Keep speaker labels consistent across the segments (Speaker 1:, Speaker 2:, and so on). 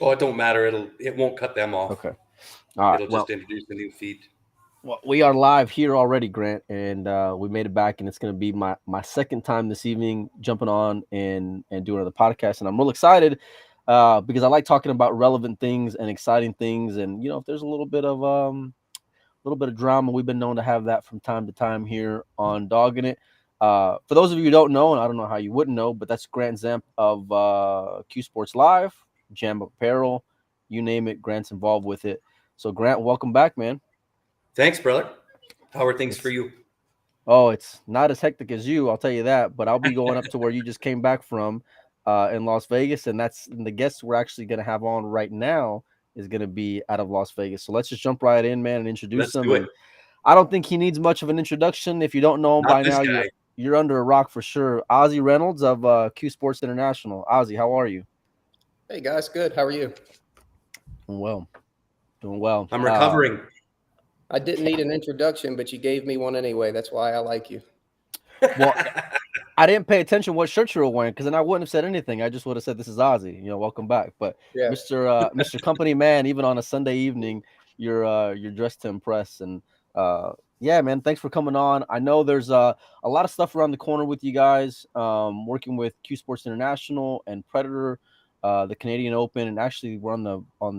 Speaker 1: Oh, it don't matter. It won't cut them off.
Speaker 2: Okay. All right.
Speaker 1: It'll just introduce a new feed.
Speaker 2: Well, we are live here already, Grant, and we made it back, and it's going to be my second time this evening jumping on and doing another podcast, and I'm real excited because I like talking about relevant things and exciting things, and if there's a little bit of drama, we've been known to have that from time to time here on Doggin It. For those of you who don't know, and I don't know how you wouldn't know, but that's Grant Zemp of Q Sports Live, Jam Apparel, you name it, Grant's involved with it. So Grant, welcome back, man.
Speaker 1: Thanks, brother. How are things for
Speaker 2: It's
Speaker 1: you?
Speaker 2: it's not as hectic as you, I'll tell you that, but I'll be going up to where you just came back from in Las Vegas, and the guests we're actually going to have on right now is going to be out of Las Vegas. So let's just jump right in, man, and introduce
Speaker 1: Let's
Speaker 2: them.
Speaker 1: do it.
Speaker 2: And I don't think he needs much of an introduction. If you don't know him
Speaker 1: Not
Speaker 2: by
Speaker 1: this
Speaker 2: now,
Speaker 1: guy.
Speaker 2: you're under a rock for sure. Ozzy Reynolds of Q Sports International. Ozzy, how are you?
Speaker 3: Hey guys, good. How are you?
Speaker 2: Doing well, doing well.
Speaker 1: I'm recovering.
Speaker 3: I didn't need an introduction, but you gave me one anyway. That's why I like you.
Speaker 2: Well, I didn't pay attention what shirt you were wearing because then I wouldn't have said anything. I just would have said this is Ozzy. Welcome back. But
Speaker 3: Yeah.
Speaker 2: Mr. Company Man, even on a Sunday evening, you're dressed to impress. And yeah, man, thanks for coming on. I know there's a lot of stuff around the corner with you guys. Working with Q Sports International and Predator, the Canadian Open, and actually we're on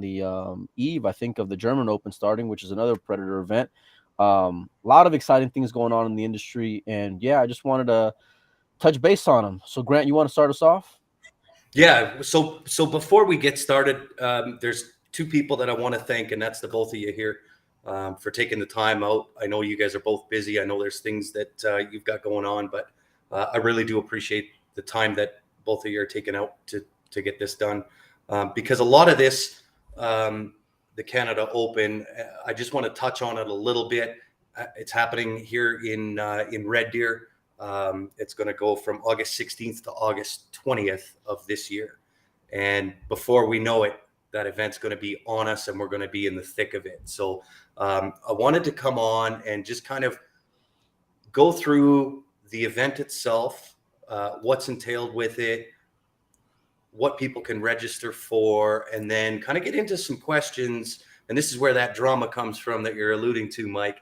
Speaker 2: the eve, I think, of the German Open starting, which is another Predator event. A lot of exciting things going on in the industry, and yeah, I just wanted to touch base on them. So, Grant, you want to start us off?
Speaker 1: Yeah. So before we get started, there's two people that I want to thank, and that's the both of you here for taking the time out. I know you guys are both busy. I know there's things that you've got going on, but I really do appreciate the time that both of you are taking out to get this done, because a lot of this, the Canada Open, I just want to touch on it a little bit. It's happening here in Red Deer. It's going to go from August 16th to August 20th of this year. And before we know it, that event's going to be on us and we're going to be in the thick of it. So I wanted to come on and just kind of go through the event itself, what's entailed with it, what people can register for, and then kind of get into some questions. And this is where that drama comes from that you're alluding to, Mike,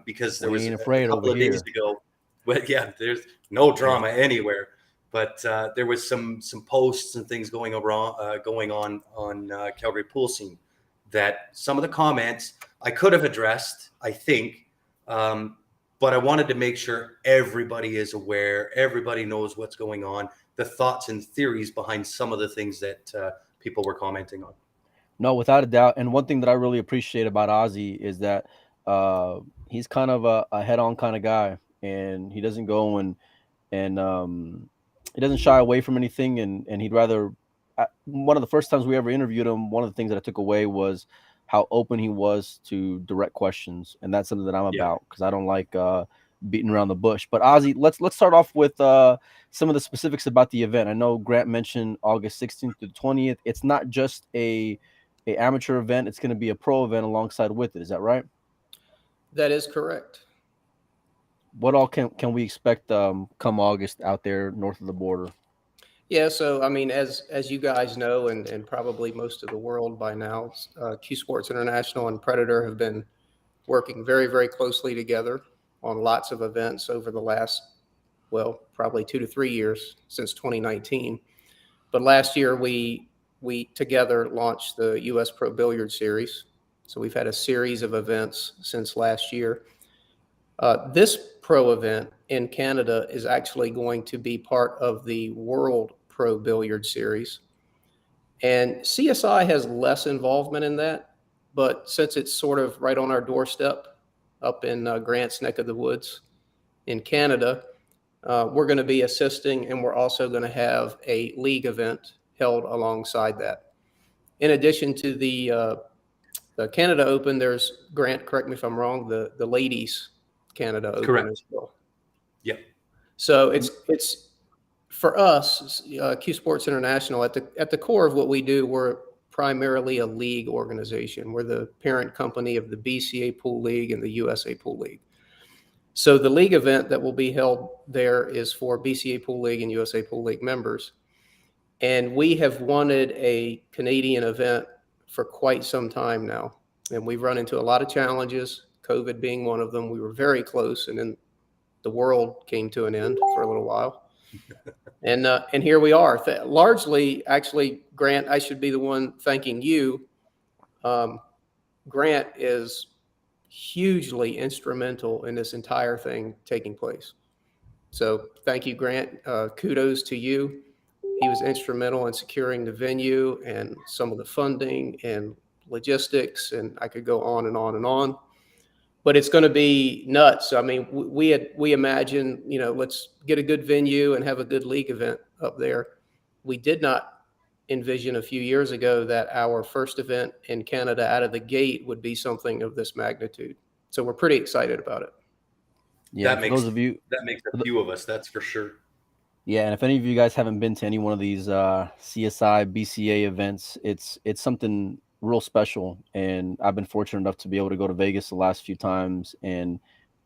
Speaker 1: because there was a couple of days ago. Well, yeah, there's no drama anywhere, but there was some posts and things going on Calgary Pool Scene that some of the comments I could have addressed, I think, but I wanted to make sure everybody is aware, everybody knows what's going on, the thoughts and theories behind some of the things that people were commenting on.
Speaker 2: No, without a doubt. And one thing that I really appreciate about Ozzy is that he's kind of a head-on kind of guy, and he doesn't go and he doesn't shy away from anything. And he'd rather. One of the first times we ever interviewed him, one of the things that I took away was how open he was to direct questions, and that's something that I'm about because I don't like beating around the bush. But Ozzy, let's start off with some of the specifics about the event. I know Grant mentioned August 16th to the 20th. It's not just a amateur event; it's going to be a pro event alongside with it. Is that right?
Speaker 3: That is correct.
Speaker 2: What all can we expect come August out there north of the border?
Speaker 3: Yeah, so I mean, as you guys know, and probably most of the world by now, Q Sports International and Predator have been working very, very closely together on lots of events over the last, well, probably 2 to 3 years since 2019. But last year we together launched the U.S. Pro Billiard Series. So we've had a series of events since last year. This pro event in Canada is actually going to be part of the World Pro Billiard Series. And CSI has less involvement in that, but since it's sort of right on our doorstep up in Grant's neck of the woods in Canada, we're going to be assisting, and we're also going to have a league event held alongside that. In addition to the Canada Open, there's, Grant, correct me if I'm wrong, the ladies Canada Open as well.
Speaker 1: Yep.
Speaker 3: So it's for us, Q Sports International, at the core of what we do, we're primarily a league organization. We're the parent company of the BCA Pool League and the USA Pool League. So the league event that will be held there is for BCA Pool League and USA Pool League members. And we have wanted a Canadian event for quite some time now. And we've run into a lot of challenges, COVID being one of them. We were very close, and then the world came to an end for a little while. And here we are. Largely, actually, Grant, I should be the one thanking you. Grant is hugely instrumental in this entire thing taking place. So thank you, Grant. Kudos to you. He was instrumental in securing the venue and some of the funding and logistics, and I could go on and on and on. But it's going to be nuts. I mean, we imagine, let's get a good venue and have a good league event up there. We did not envision a few years ago that our first event in Canada out of the gate would be something of this magnitude. So we're pretty excited about it.
Speaker 2: Yeah,
Speaker 1: that
Speaker 2: for
Speaker 1: makes
Speaker 2: those of you,
Speaker 1: that makes a few of us, that's for sure.
Speaker 2: yeah, and if any of you guys haven't been to any one of these CSI BCA events, it's something real special. And I've been fortunate enough to be able to go to Vegas the last few times, and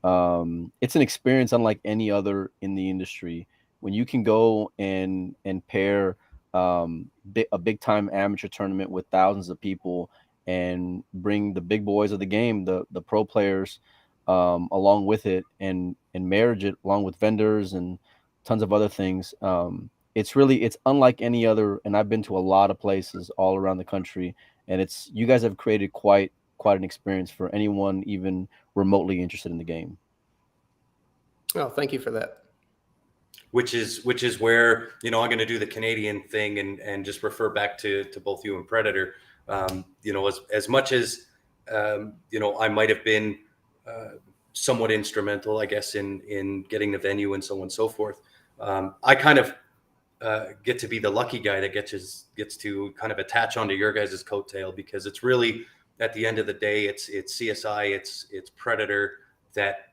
Speaker 2: it's an experience unlike any other in the industry. When you can go and pair a big time amateur tournament with thousands of people, and bring the big boys of the game, the pro players, along with it, and marriage it along with vendors and tons of other things. It's unlike any other, and I've been to a lot of places all around the country, and you guys have created quite an experience for anyone even remotely interested in the game.
Speaker 3: Oh, thank you for that.
Speaker 1: Which is where, I'm going to do the Canadian thing and just refer back to both you and Predator. As much as I might have been somewhat instrumental, I guess, in getting the venue and so on and so forth. I kind of get to be the lucky guy that gets to kind of attach onto your guys' coattail, because it's really, at the end of the day, it's CSI, it's Predator that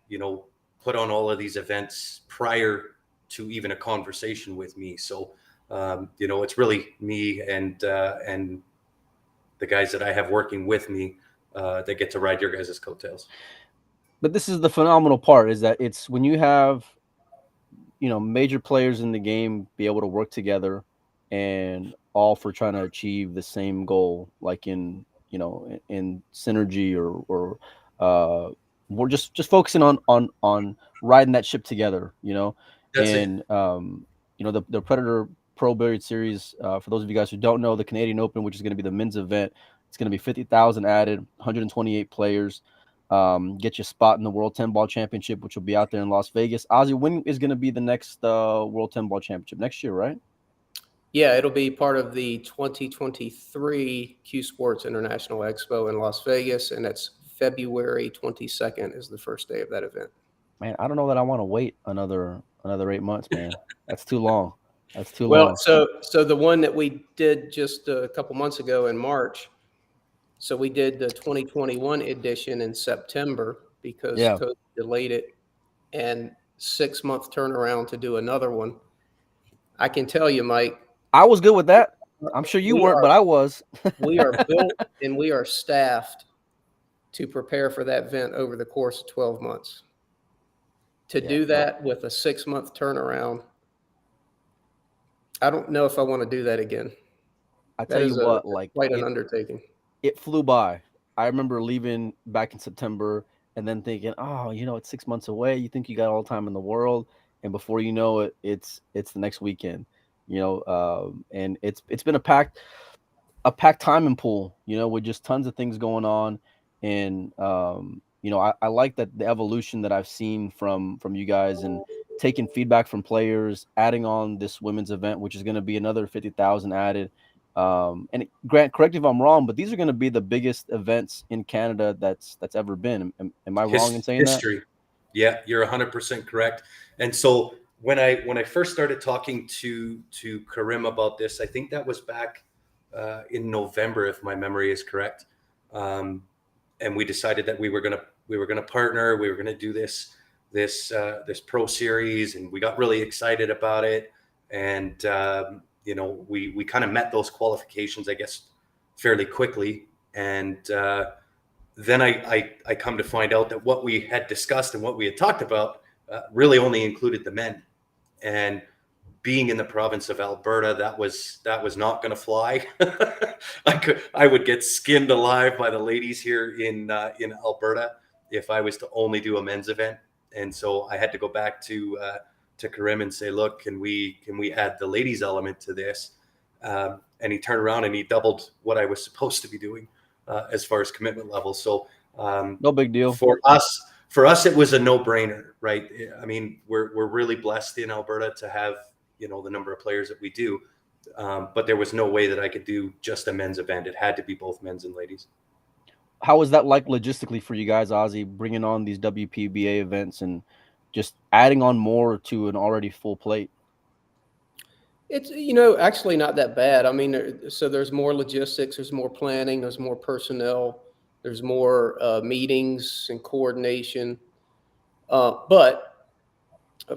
Speaker 1: put on all of these events prior to even a conversation with me. So it's really me and the guys that I have working with me that get to ride your guys' coattails.
Speaker 2: But this is the phenomenal part, is that it's when you have major players in the game be able to work together, and all for trying to achieve the same goal, like in synergy, or we're just focusing on riding that ship together,
Speaker 1: That's
Speaker 2: and
Speaker 1: it.
Speaker 2: The Predator Pro Billiard Series, for those of you guys who don't know, the Canadian Open, which is going to be the men's event, it's going to be 50,000 added, 128 players. Get your spot in the World 10 Ball Championship, which will be out there in Las Vegas. Ozzy, when is going to be the next World 10 Ball Championship? Next year, right?
Speaker 3: Yeah, it'll be part of the 2023 Q Sports International Expo in Las Vegas, and that's February 22nd is the first day of that event.
Speaker 2: Man, I don't know that I want to wait another 8 months, man. That's too long. That's too
Speaker 3: Well,
Speaker 2: long.
Speaker 3: so the one that we did just a couple months ago in March, so we did the 2021 edition in September because COVID delayed it, and 6-month turnaround to do another one. I can tell you, Mike,
Speaker 2: I was good with that. I'm sure you weren't, but I was.
Speaker 3: We are built and we are staffed to prepare for that event over the course of 12 months. To do that with a 6-month turnaround, I don't know if I want to do that again.
Speaker 2: I tell you what, like,
Speaker 3: quite an undertaking.
Speaker 2: It flew by. I remember leaving back in September and then thinking, oh, it's 6 months away. You think you got all the time in the world, and before you know it, it's the next weekend. And it's been a packed time pool, with just tons of things going on. And I like that the evolution that I've seen from you guys, and taking feedback from players, adding on this women's event, which is going to be another 50,000 added. And Grant, correct me if I'm wrong, but these are going to be the biggest events in Canada that's ever been. Am I wrong in saying
Speaker 1: history?
Speaker 2: That?
Speaker 1: Yeah, you're 100% correct. And so when I first started talking to Karim about this, I think that was back in November, if my memory is correct. And we decided that we were gonna partner. We were gonna do this pro series, and we got really excited about it. And we kind of met those qualifications, I guess, fairly quickly. And then I come to find out that what we had discussed and what we had talked about really only included the men. And being in the province of Alberta, that was not going to fly. I would get skinned alive by the ladies here in Alberta if I was to only do a men's event. And so I had to go back to Karim and say, look, can we add the ladies element to this? And he turned around and he doubled what I was supposed to be doing as far as commitment level. So
Speaker 2: No big deal.
Speaker 1: for us, it was a no-brainer, right? I mean, we're really blessed in Alberta to have, you know, the number of players that we do. But there was no way that I could do just a men's event. It had to be both men's and ladies.
Speaker 2: How was that like logistically for you guys, Ozzy, bringing on these WPBA events and just adding on more to an already full plate?
Speaker 3: It's, actually not that bad. I mean, so there's more logistics, there's more planning, there's more personnel, there's more meetings and coordination. But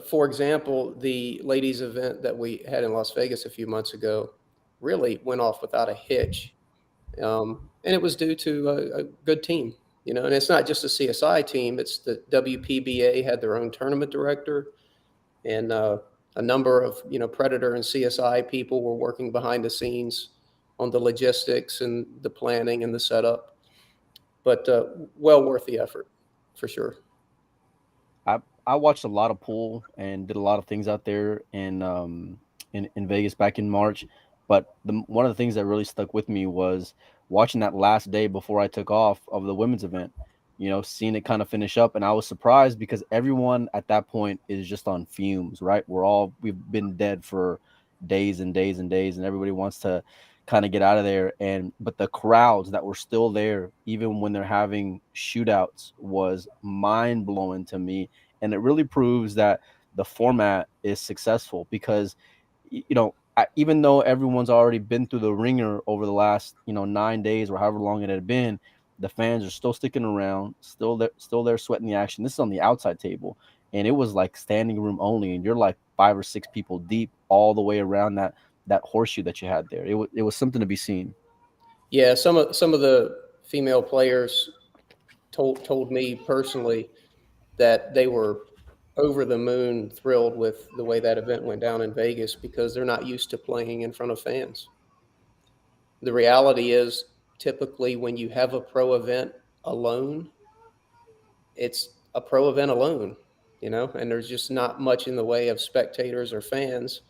Speaker 3: for example, the ladies event that we had in Las Vegas a few months ago really went off without a hitch. And it was due to a good team, and it's not just a CSI team. It's the WPBA had their own tournament director, and a number of, Predator and CSI people were working behind the scenes on the logistics and the planning and the setup, but well worth the effort for sure.
Speaker 2: I watched a lot of pool and did a lot of things out there in Vegas back in March. But one of the things that really stuck with me was watching that last day before I took off of the women's event. You know, seeing it kind of finish up, and I was surprised because everyone at that point is just on fumes, right? We've been dead for days and days and days, and everybody wants to kind of get out of there. But the crowds that were still there, even when they're having shootouts, was mind blowing to me. And it really proves that the format is successful because, even though everyone's already been through the ringer over the last, 9 days or however long it had been, the fans are still sticking around, still there sweating the action. This is on the outside table, and it was like standing room only, and you're like 5 or 6 people deep all the way around that horseshoe that you had there. It was something to be seen.
Speaker 3: Yeah, some of the female players told me personally that they were over the moon thrilled with the way that event went down in Vegas because they're not used to playing in front of fans. The reality is, typically when you have a pro event alone, it's a pro event alone, and there's just not much in the way of spectators or fans,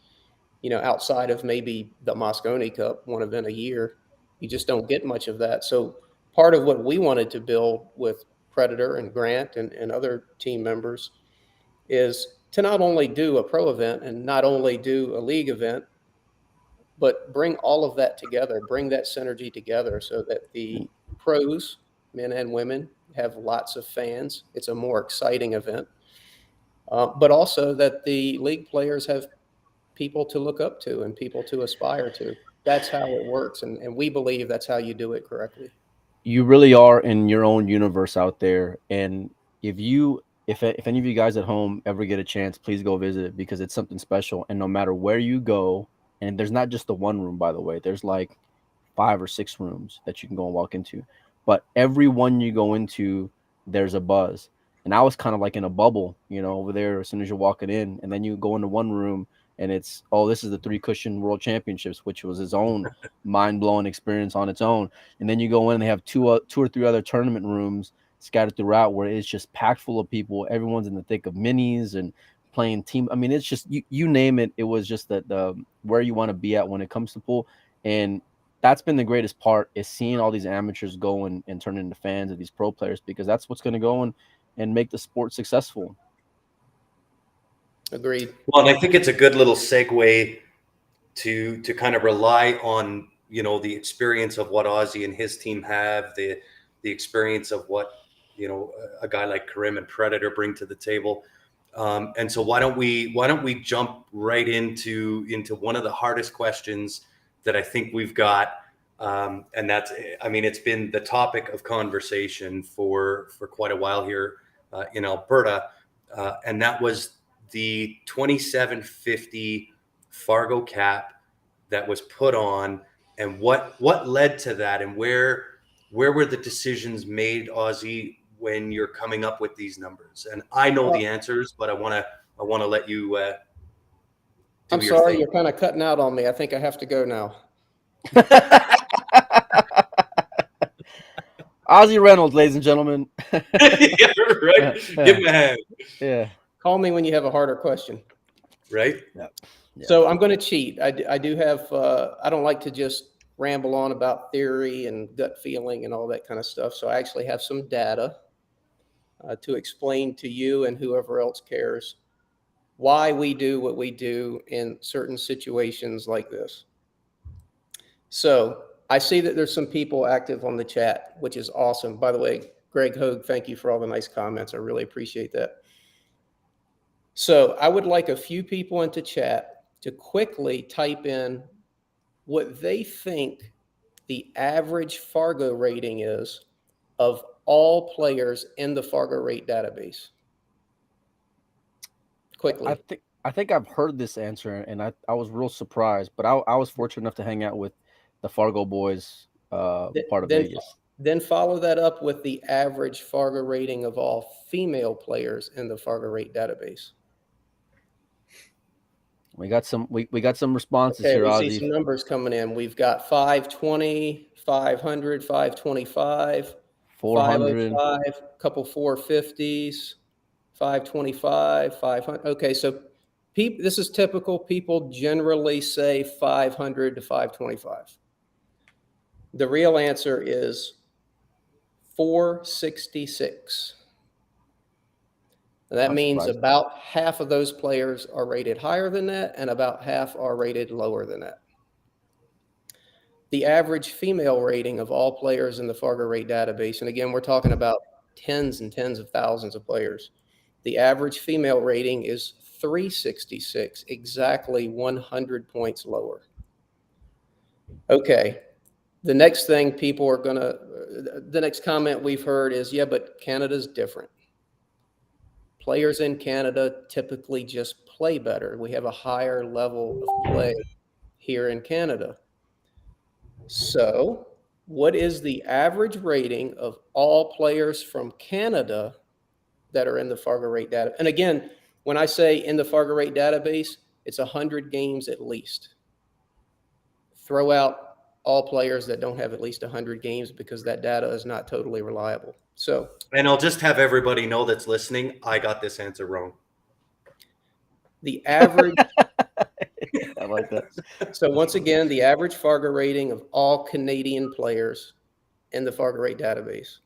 Speaker 3: outside of maybe the Moscone Cup, one event a year. You just don't get much of that. So part of what we wanted to build with Predator and Grant and other team members is to not only do a pro event and not only do a league event, but bring all of that together, bring that synergy together so that the pros, men and women, have lots of fans. It's a more exciting event, but also that the league players have people to look up to and people to aspire to. That's how it works, and we believe that's how you do it correctly.
Speaker 2: You really are in your own universe out there, and if any of you guys at home ever get a chance, please go visit it because it's something special. And no matter where you go, and there's not just the one room, by the way, there's like 5 or 6 rooms that you can go and walk into, but every one you go into, there's a buzz. And I was kind of like in a bubble, over there as soon as you're walking in, and then you go into one room and it's, oh, this is the 3 cushion world championships, which was his own mind-blowing experience on its own. And then you go in and they have two or three other tournament rooms scattered throughout where it's just packed full of people. Everyone's in the thick of minis and playing team. I mean, it's just you name it. It was just the where you want to be at when it comes to pool. And that's been the greatest part, is seeing all these amateurs go and turn into fans of these pro players, because that's what's going to go and make the sport successful.
Speaker 3: Agreed.
Speaker 1: Well, and I think it's a good little segue to kind of rely on, the experience of what Ozzy and his team have, the experience of what, a guy like Karim and Predator bring to the table. And so why don't we jump right into one of the hardest questions that I think we've got, and that's, I mean, it's been the topic of conversation for quite a while here in Alberta, and that was the 2750 Fargo cap that was put on, and what led to that, and where were the decisions made, Ozzy, when you're coming up with these numbers? And I know the answers, but I want to let you
Speaker 3: I'm
Speaker 1: your
Speaker 3: sorry,
Speaker 1: thing.
Speaker 3: you're kind of cutting out on me. I think I have to go now.
Speaker 2: Ozzy Reynolds, ladies and gentlemen.
Speaker 1: Yeah, right. Give him a hand.
Speaker 2: Yeah.
Speaker 3: Call me when you have a harder question.
Speaker 1: Right.
Speaker 2: Yeah.
Speaker 3: So I'm going to cheat. I do have, I don't like to just ramble on about theory and gut feeling and all that kind of stuff. So I actually have some data to explain to you and whoever else cares why we do what we do in certain situations like this. So I see that there's some people active on the chat, which is awesome. By the way, Greg Hogue, thank you for all the nice comments. I really appreciate that. So I would like a few people into chat to quickly type in what they think the average Fargo rating is of all players in the Fargo rate database. Quickly.
Speaker 2: I think I've heard this answer, and I was real surprised. But I was fortunate enough to hang out with the Fargo boys, part of Vegas.
Speaker 3: Then follow that up with the average Fargo rating of all female players in the Fargo rate database.
Speaker 2: We got some responses
Speaker 3: Okay,
Speaker 2: here,
Speaker 3: we
Speaker 2: Ozzy.
Speaker 3: see some numbers coming in. We've got 520, 500, 525,
Speaker 2: 400,
Speaker 3: 505, a couple 450s, 525, 500. Okay, so this is typical. People generally say 500 to 525. The real answer is 466. That means about half of those players are rated higher than that, and about half are rated lower than that. The average female rating of all players in the Fargo rate database, and again, we're talking about tens and tens of thousands of players. The average female rating is 366, exactly 100 points lower. Okay, the next thing people are going to, the next comment we've heard is, yeah, but Canada's different. Players in Canada typically just play better. We have a higher level of play here in Canada. So, what is the average rating of all players from Canada that are in the Fargo rate data? And again, when I say in the Fargo rate database, it's 100 games at least. Throw out all players that don't have at least 100 games because that data is not totally reliable. So,
Speaker 1: and I'll just have everybody know that's listening, I got this answer wrong.
Speaker 3: The average.
Speaker 2: I like that.
Speaker 3: So once again, the average Fargo rating of all Canadian players in the Fargo rate database.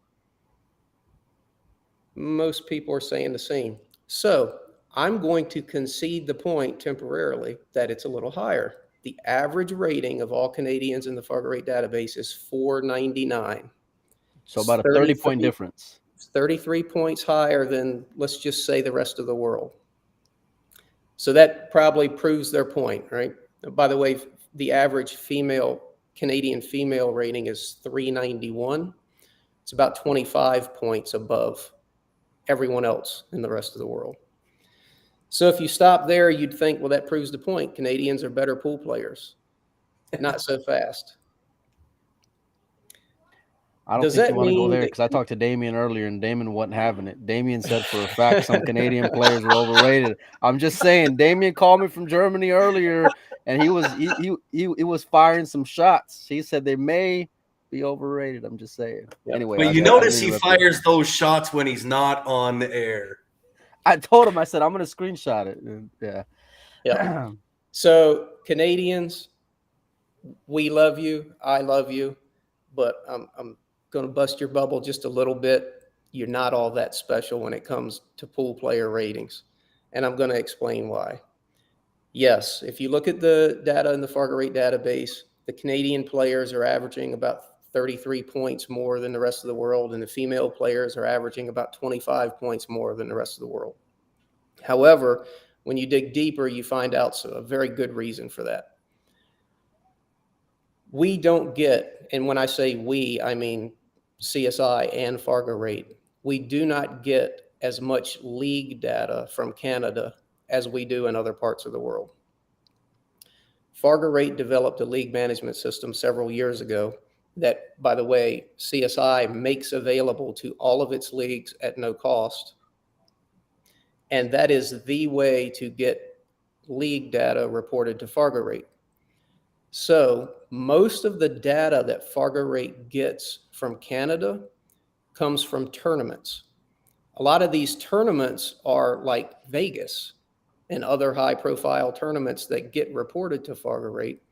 Speaker 3: Most people are saying the same. So I'm going to concede the point temporarily that it's a little higher. The average rating of all Canadians in the Fargo rate database is 499.
Speaker 2: So about a 30-point difference.
Speaker 3: 33 points higher than, let's just say, the rest of the world. So that probably proves their point, right? By the way, the average Canadian female rating is 391. It's about 25 points above everyone else in the rest of the world. So if you stop there, you'd think, well, that proves the point. Canadians are better pool players. Not so fast.
Speaker 2: I don't think you want to go there because I talked to Damien earlier and Damien wasn't having it. Damien said for a fact some Canadian players were overrated. I'm just saying, Damien called me from Germany earlier and he was firing some shots. He said they may be overrated. I'm just saying. Yep. Anyway,
Speaker 1: but you notice he fires those shots when he's not on the air.
Speaker 2: I told him, I said, I'm going to screenshot it. Yeah.
Speaker 3: Yeah. So Canadians, we love you. I love you. But I'm going to bust your bubble just a little bit. You're not all that special when it comes to pool player ratings. And I'm going to explain why. Yes, if you look at the data in the Fargo rate database, the Canadian players are averaging about 33 points more than the rest of the world, and the female players are averaging about 25 points more than the rest of the world. However, when you dig deeper, you find out a very good reason for that. We don't get, and when I say we, I mean CSI and Fargo rate, we do not get as much league data from Canada as we do in other parts of the world. Fargo rate developed a league management system several years ago that, by the way, CSI makes available to all of its leagues at no cost. And that is the way to get league data reported to Fargo Rate. So most of the data that Fargo Rate gets from Canada comes from tournaments. A lot of these tournaments are like Vegas and other high-profile tournaments that get reported to Fargo Rate.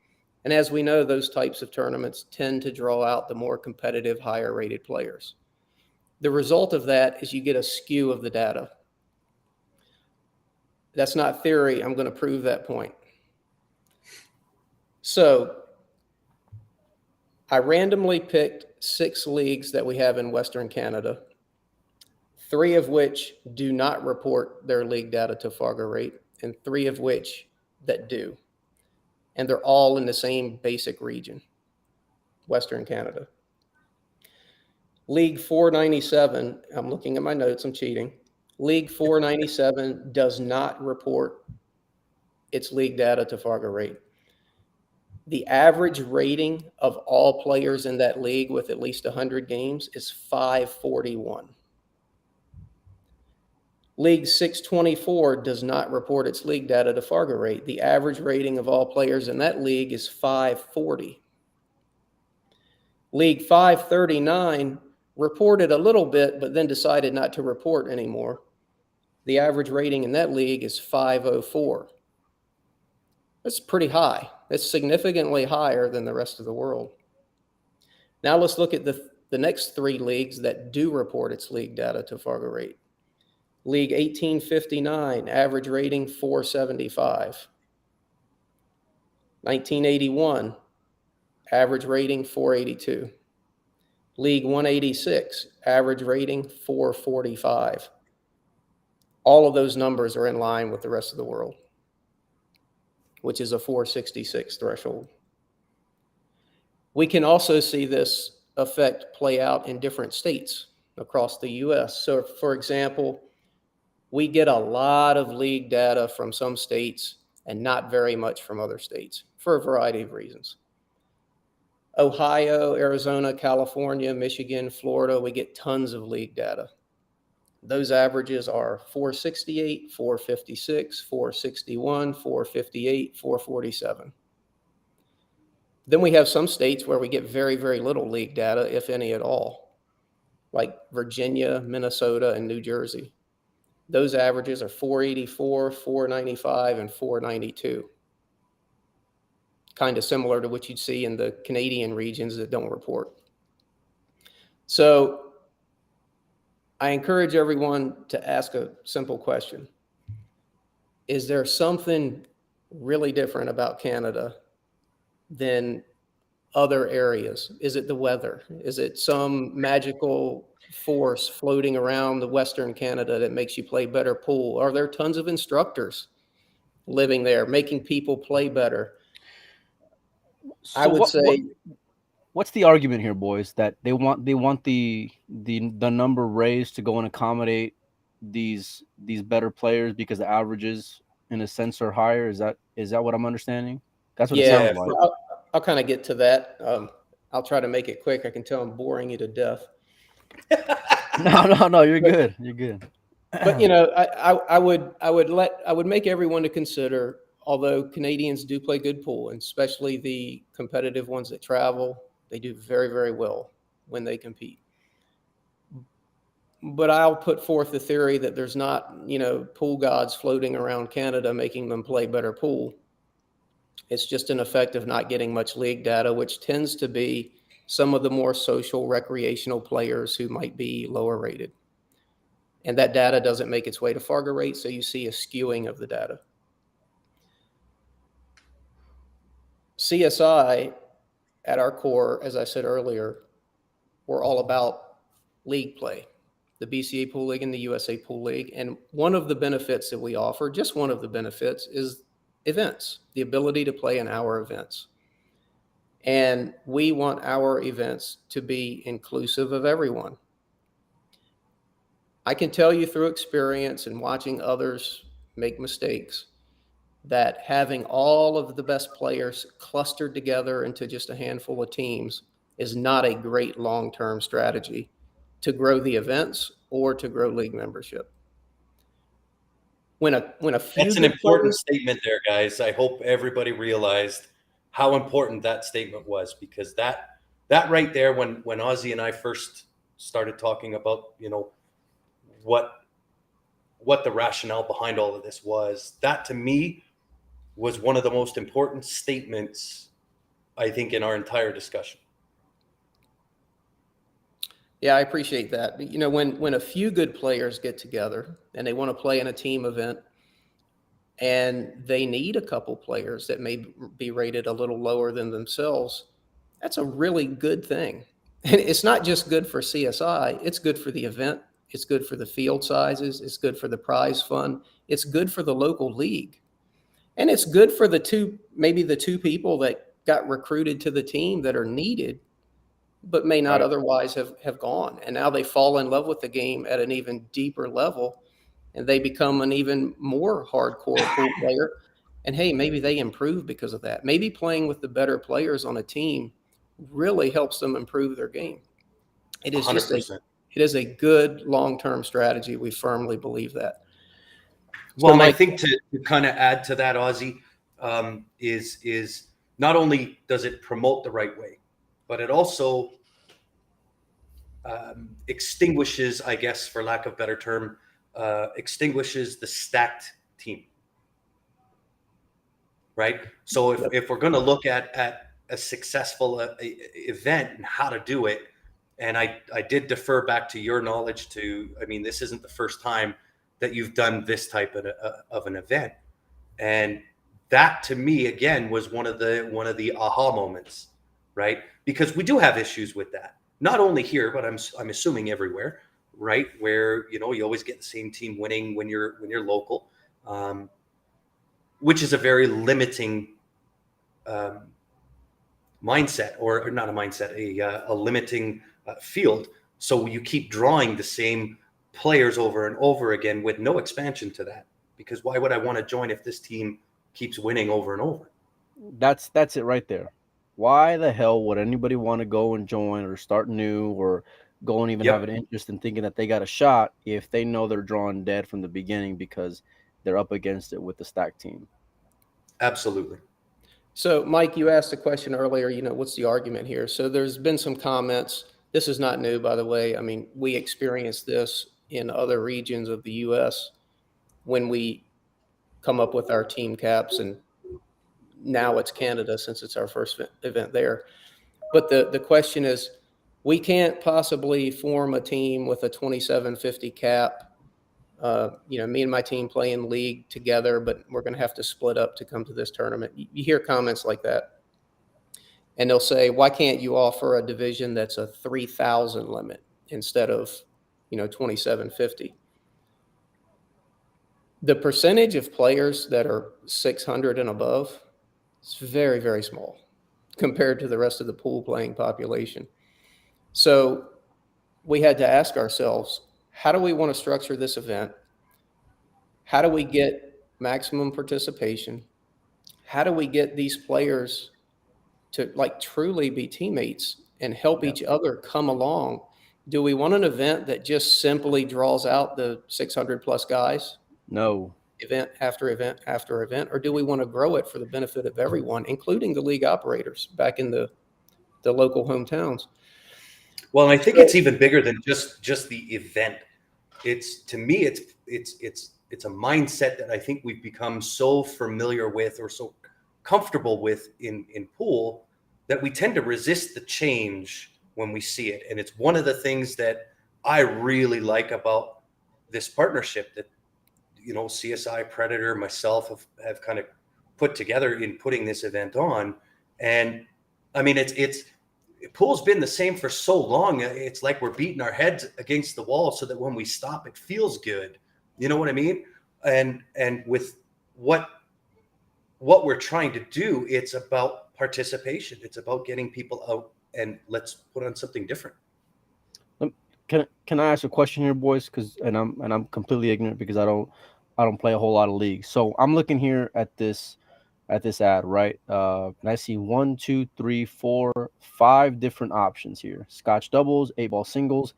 Speaker 3: And as we know, those types of tournaments tend to draw out the more competitive, higher-rated players. The result of that is you get a skew of the data. That's not theory. I'm going to prove that point. So I randomly picked 6 leagues that we have in Western Canada, 3 of which do not report their league data to Fargo Rate, and 3 of which that do. And they're all in the same basic region, Western Canada. League 497, I'm looking at my notes, I'm cheating. League 497 does not report its league data to Fargo Rate. The average rating of all players in that league with at least 100 games is 541. League 624 does not report its league data to Fargo Rate. The average rating of all players in that league is 540. League 539 reported a little bit, but then decided not to report anymore. The average rating in that league is 504. That's pretty high. That's significantly higher than the rest of the world. Now let's look at the next 3 leagues that do report its league data to Fargo Rate. League 1859, average rating 475. 1981, average rating 482. League 186, average rating 445. All of those numbers are in line with the rest of the world, which is a 466 threshold. We can also see this effect play out in different states across the US. So for example, we get a lot of league data from some states and not very much from other states for a variety of reasons. Ohio, Arizona, California, Michigan, Florida, we get tons of league data. Those averages are 468, 456, 461, 458, 447. Then we have some states where we get very, very little league data, if any at all, like Virginia, Minnesota, and New Jersey. Those averages are 484, 495, and 492. Kind of similar to what you'd see in the Canadian regions that don't report. So I encourage everyone to ask a simple question. Is there something really different about Canada than other areas? Is it the weather? Is it some magical force floating around the Western Canada that makes you play better pool? Are there tons of instructors living there making people play better?
Speaker 2: So
Speaker 3: I would say
Speaker 2: what's the argument here, boys? That they want the number raised to go and accommodate these better players because the averages in a sense are higher. Is that what I'm understanding? That's what it sounds like.
Speaker 3: I'll kind of get to that. I'll try to make it quick. I can tell I'm boring you to death.
Speaker 2: No, you're good. You're good.
Speaker 3: But I would make everyone to consider, although Canadians do play good pool, and especially the competitive ones that travel, they do very, very well when they compete. But I'll put forth the theory that there's not, pool gods floating around Canada making them play better pool. It's just an effect of not getting much league data, which tends to be some of the more social, recreational players who might be lower rated. And that data doesn't make its way to Fargo Rate, so you see a skewing of the data. CSI, at our core, as I said earlier, we're all about league play, the BCA Pool League and the USA Pool League. And one of the benefits that we offer, just one of the benefits, is events, the ability to play in our events. And we want our events to be inclusive of everyone. I can tell you through experience and watching others make mistakes that having all of the best players clustered together into just a handful of teams is not a great long-term strategy to grow the events or to grow league membership. when a few
Speaker 1: That's an
Speaker 3: good
Speaker 1: important
Speaker 3: players,
Speaker 1: statement there, guys. I hope everybody realized how important that statement was, because that right there, when Ozzy and I first started talking about, what the rationale behind all of this was, that to me was one of the most important statements, I think, in our entire discussion.
Speaker 3: yeah, I appreciate that. But, when a few good players get together and they want to play in a team event, and they need a couple players that may be rated a little lower than themselves, that's a really good thing. And it's not just good for CSI, it's good for the event, it's good for the field sizes, it's good for the prize fund, it's good for the local league. And it's good for maybe the two people that got recruited to the team that are needed, but may not
Speaker 1: Right.
Speaker 3: otherwise have gone. And now they fall in love with the game at an even deeper level, and they become an even more hardcore pool player. And hey, maybe they improve because of that. Maybe playing with the better players on a team really helps them improve their game. It is just
Speaker 1: 100%.
Speaker 3: it is a good long-term strategy. We firmly believe that.
Speaker 1: Well,
Speaker 3: So,
Speaker 1: and I
Speaker 3: Mike,
Speaker 1: think to kind of add to that, Ozzy, is not only does it promote the right way, but it also extinguishes, I guess, for lack of a better term, extinguishes the stacked team. Right. So if we're going to look at a successful event and how to do it, and I did defer back to your knowledge to, I mean, this isn't the first time that you've done this type of an event. And that to me, again, was one of the aha moments, right? Because we do have issues with that, not only here, but I'm assuming everywhere, right? Where, you always get the same team winning when you're local, which is a very limiting mindset, or not a mindset, a limiting field. So you keep drawing the same players over and over again with no expansion to that. Because why would I want to join if this team keeps winning over and over?
Speaker 2: That's it right there. Why the hell would anybody want to go and join or start new or go and even have an
Speaker 1: Yep,
Speaker 2: interest in thinking that they got a shot if they know they're drawn dead from the beginning because they're up against it with the stack team?
Speaker 1: absolutely.
Speaker 3: so Mike, you asked a question earlier. What's the argument here? So there's been some comments. This is not new, by the way. I mean, we experienced this in other regions of the U.S. when we come up with our team caps, and now it's Canada since it's our first event there. But the question is, we can't possibly form a team with a 2750 cap. Me and my team play in league together, but we're going to have to split up to come to this tournament. You hear comments like that. And they'll say, why can't you offer a division that's a 3,000 limit instead of, 2,750? The percentage of players that are 600 and above is very, very small compared to the rest of the pool playing population. So we had to ask ourselves, how do we want to structure this event? How do we get maximum participation? How do we get these players to truly be teammates and help
Speaker 1: Yeah.
Speaker 3: each other come along? Do we want an event that just simply draws out the 600 plus guys
Speaker 2: No.
Speaker 3: event after event after event, or do we want to grow it for the benefit of everyone, including the league operators back in the local hometowns?
Speaker 1: Well, and I think
Speaker 3: So,
Speaker 1: it's even bigger than just the event. It's, to me, it's a mindset that I think we've become so familiar with, or so comfortable with in pool, that we tend to resist the change when we see it. And it's one of the things that I really like about this partnership that, CSI, Predator, myself have kind of put together in putting this event on. And I mean, it's pool's been the same for so long. It's like we're beating our heads against the wall so that when we stop, it feels good. You know what I mean? And with what we're trying to do, it's about participation. It's about getting people out and let's put on something different.
Speaker 2: Can I ask a question here, boys? Because I'm completely ignorant because I don't play a whole lot of leagues. So I'm looking here at this ad, right? And I see 1, 2, 3, 4, 5 different options here: Scotch doubles, 8-ball singles,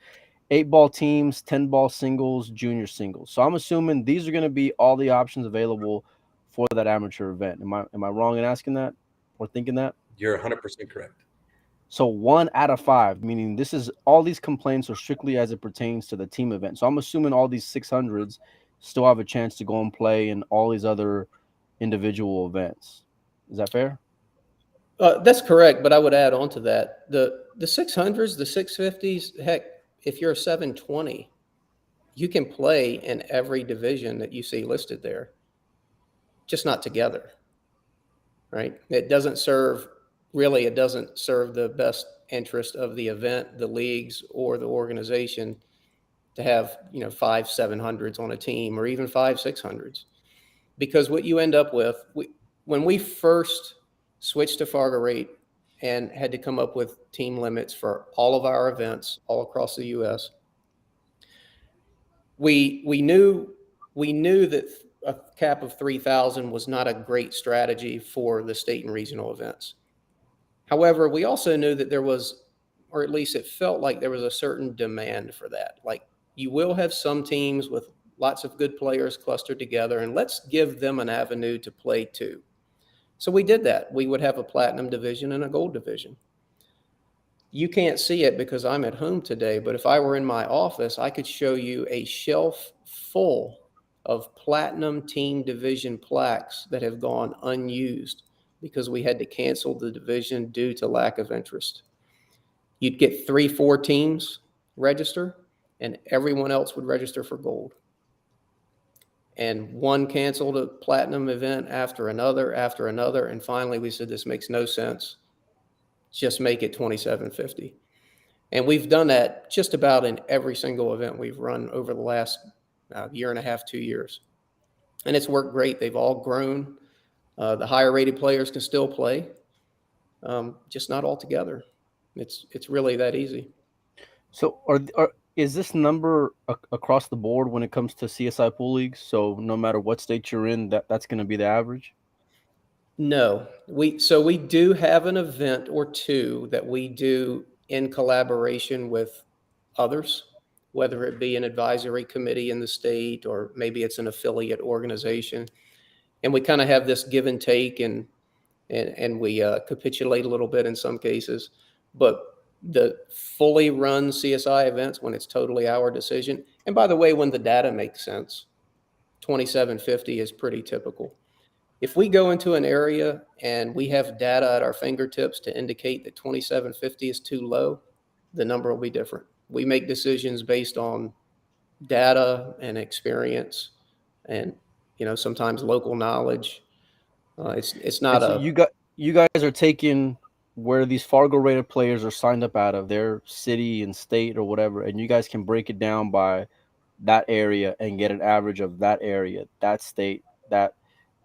Speaker 2: 8-ball teams, 10-ball singles, junior singles. So I'm assuming these are going to be all the options available for that amateur event. Am I wrong in asking that or thinking that?
Speaker 1: You're 100% correct.
Speaker 2: So 1 out of 5, meaning this is all these complaints are strictly as it pertains to the team event. So I'm assuming all these 600s still have a chance to go and play in all these other individual events. Is that fair?
Speaker 3: That's correct, but I would add on to that the 600s, the 650s. Heck, if you're a 720, you can play in every division that you see listed there, just not together, right? It doesn't serve the best interest of the event, the leagues, or the organization to have 5 700s on a team, or even 5 600s, because what you end up with, when we first switched to Fargo rate and had to come up with team limits for all of our events all across the U.S., we knew that a cap of 3,000 was not a great strategy for the state and regional events. However, we also knew that there was, or at least it felt like there was a certain demand for that. Like, you will have some teams with lots of good players clustered together, and let's give them an avenue to play too. So we did that. We would have a platinum division and a gold division. You can't see it because I'm at home today, but if I were in my office, I could show you a shelf full of platinum team division plaques that have gone unused because we had to cancel the division due to lack of interest. You'd get 3-4 teams register, and everyone else would register for gold. And one canceled a platinum event after another, and finally we said, this makes no sense. Just make it 2750. And we've done that just about in every single event we've run over the last year and a half, 2 years. And it's worked great. They've all grown. The higher rated players can still play, just not all together. It's really that easy.
Speaker 2: So is this number across the board when it comes to CSI pool leagues? So no matter what state you're in, that's going to be the average?
Speaker 3: No, we do have an event or two that we do in collaboration with others, whether it be an advisory committee in the state or maybe it's an affiliate organization. And we kind of have this give and take, and we capitulate a little bit in some cases. But the fully run CSI events, when it's totally our decision, and by the way, when the data makes sense, 2750 is pretty typical. If we go into an area and we have data at our fingertips to indicate that 2750 is too low, the number will be different. We make decisions based on data and experience, and sometimes local knowledge. It's not
Speaker 2: so you guys are taking where these Fargo rated players are signed up out of their city and state or whatever, and you guys can break it down by that area and get an average of that area, that state, that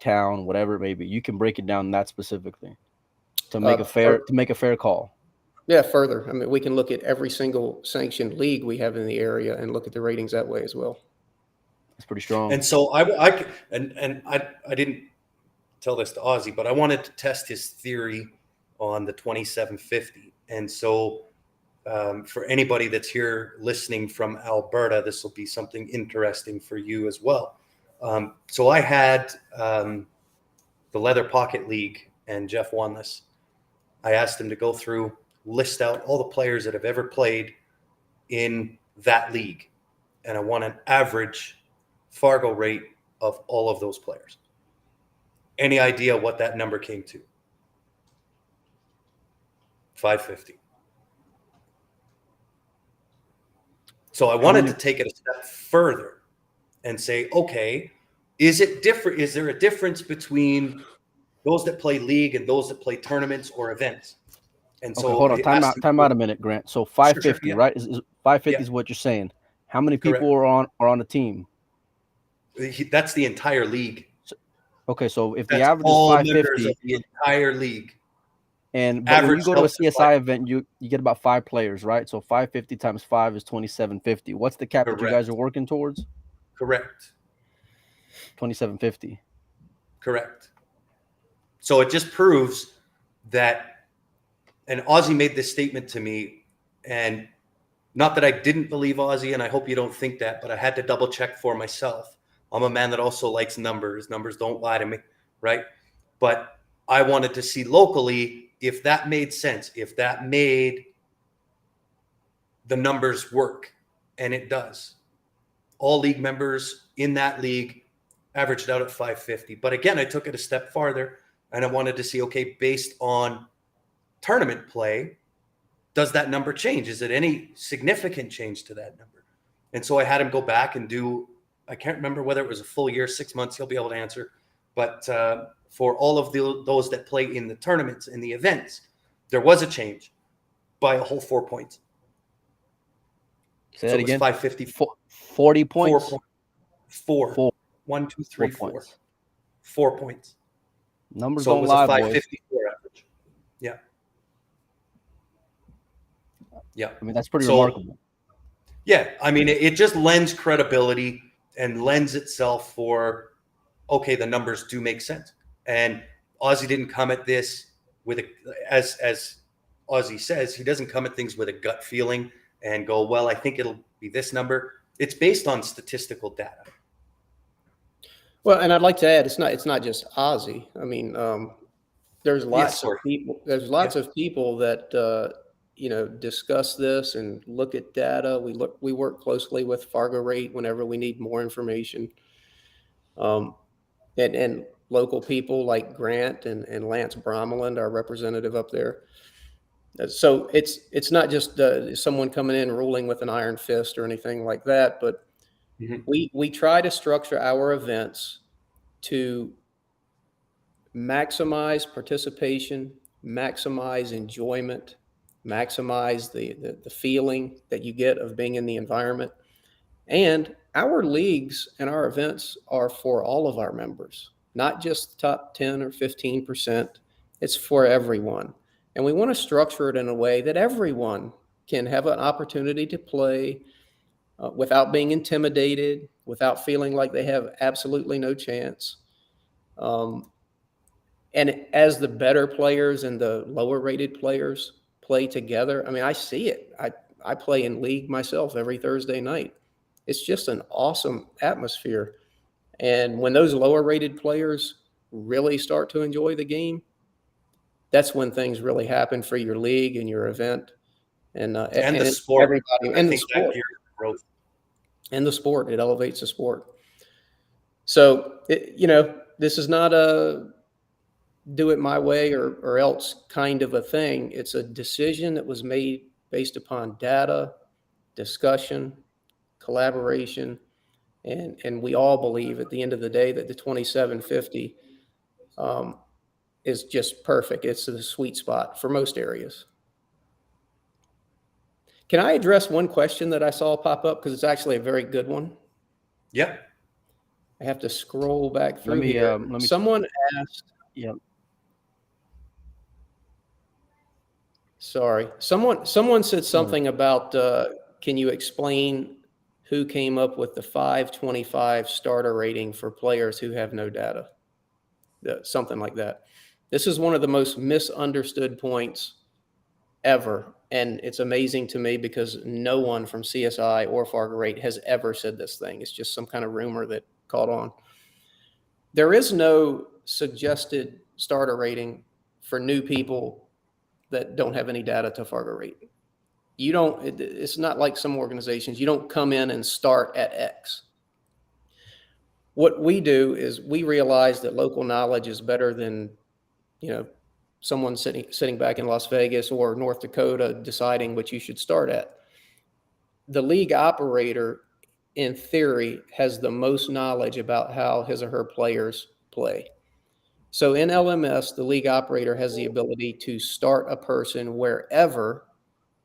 Speaker 2: town, whatever it may be. You can break it down that specifically to make a fair call.
Speaker 3: Yeah, further. I mean, we can look at every single sanctioned league we have in the area and look at the ratings that way as well.
Speaker 2: That's pretty strong.
Speaker 1: And so I didn't tell this to Ozzy, but I wanted to test his theory on the 2750. And so for anybody that's here listening from Alberta, this will be something interesting for you as well. So I had the Leather Pocket League, and Jeff won this. I asked him to go through, list out all the players that have ever played in that league, and I want an average Fargo rate of all of those players. Any idea what that number came to? 550. So I wanted to take it a step further and say, okay, is it different? Is there a difference between those that play league and those that play tournaments or events? And
Speaker 2: okay,
Speaker 1: so
Speaker 2: hold on, time out a minute, Grant. So 550,
Speaker 1: yeah.
Speaker 2: right? Is 550 is what you're saying. How many people are on the team?
Speaker 1: That's the entire league.
Speaker 2: Okay, so if
Speaker 1: That's
Speaker 2: the average
Speaker 1: all
Speaker 2: is 550,
Speaker 1: of the entire league.
Speaker 2: But when you go to a CSI event, you get about 5 players, right? So 550 times 5 is 2750. What's the cap that you guys are working towards?
Speaker 1: Correct.
Speaker 2: 2750.
Speaker 1: Correct. So it just proves that, and Ozzy made this statement to me, and Not that I didn't believe Ozzy, and I hope you don't think that, but I had to double check for myself. I'm a man that also likes numbers. Numbers don't lie to me, right? But I wanted to see locally if that made sense, if that made the numbers work, and it does. All league members in that league averaged out at 550. But again, I took it a step farther, and I wanted to see, okay, based on tournament play, does that number change? Is it any significant change to that number? And so I had him go back and do, I can't remember whether it was a full year, 6 months, he'll be able to answer. But for all of those that play in the tournaments, in the events, there was a change by a whole 4 points.
Speaker 2: Say that again.
Speaker 1: 550.
Speaker 2: 40 points.
Speaker 1: 4. 1, 2, 3, 4.
Speaker 2: Points.
Speaker 1: 4 points.
Speaker 2: Numbers
Speaker 1: So it
Speaker 2: don't
Speaker 1: was
Speaker 2: lie,
Speaker 1: a
Speaker 2: boys.
Speaker 1: 554 average. Yeah. Yeah.
Speaker 2: I mean, that's pretty remarkable.
Speaker 1: Yeah. I mean, it just lends credibility and lends itself for, okay, the numbers do make sense. And Ozzy didn't come at this with as Ozzy says, he doesn't come at things with a gut feeling and go, well, I think it'll be this number. It's based on statistical data.
Speaker 3: Well, and I'd like to add, it's not just Ozzy. I mean, there's lots of people. There's lots of people that discuss this and look at data. We work closely with Fargo Rate whenever we need more information. And local people like Grant and Lance Bromeland, our representative up there. So it's not just someone coming in ruling with an iron fist or anything like that, but we try to structure our events to maximize participation, maximize enjoyment, maximize the feeling that you get of being in the environment. And our leagues and our events are for all of our members, not just the top 10 or 15%. It's for everyone. And we want to structure it in a way that everyone can have an opportunity to play without being intimidated, without feeling like they have absolutely no chance. And as the better players and the lower rated players play together, I mean, I see it. I play in league myself every Thursday night. It's just an awesome atmosphere. And when those lower rated players really start to enjoy the game, that's when things really happen for your league and your event. And
Speaker 1: the sport.
Speaker 3: Everybody, and the sport.
Speaker 1: Growth.
Speaker 3: And the sport. It elevates the sport. So, this is not a do it my way or else kind of a thing. It's a decision that was made based upon data, discussion, collaboration, and we all believe at the end of the day that the 2750 is just perfect. It's the sweet spot for most areas. Can I address one question that I saw pop up, because it's actually a very good one?
Speaker 1: Yeah.
Speaker 3: I have to scroll back through here. Someone asked.
Speaker 2: Yeah.
Speaker 3: Sorry. Someone said something about, can you explain who came up with the 525 starter rating for players who have no data? Something like that. This is one of the most misunderstood points ever. And it's amazing to me because no one from CSI or Fargo Rate has ever said this thing. It's just some kind of rumor that caught on. There is no suggested starter rating for new people that don't have any data to Fargo Rate. It's not like some organizations. You don't come in and start at X. What we do is we realize that local knowledge is better than, someone sitting back in Las Vegas or North Dakota deciding what you should start at. The league operator, in theory, has the most knowledge about how his or her players play. So in LMS, the league operator has the ability to start a person wherever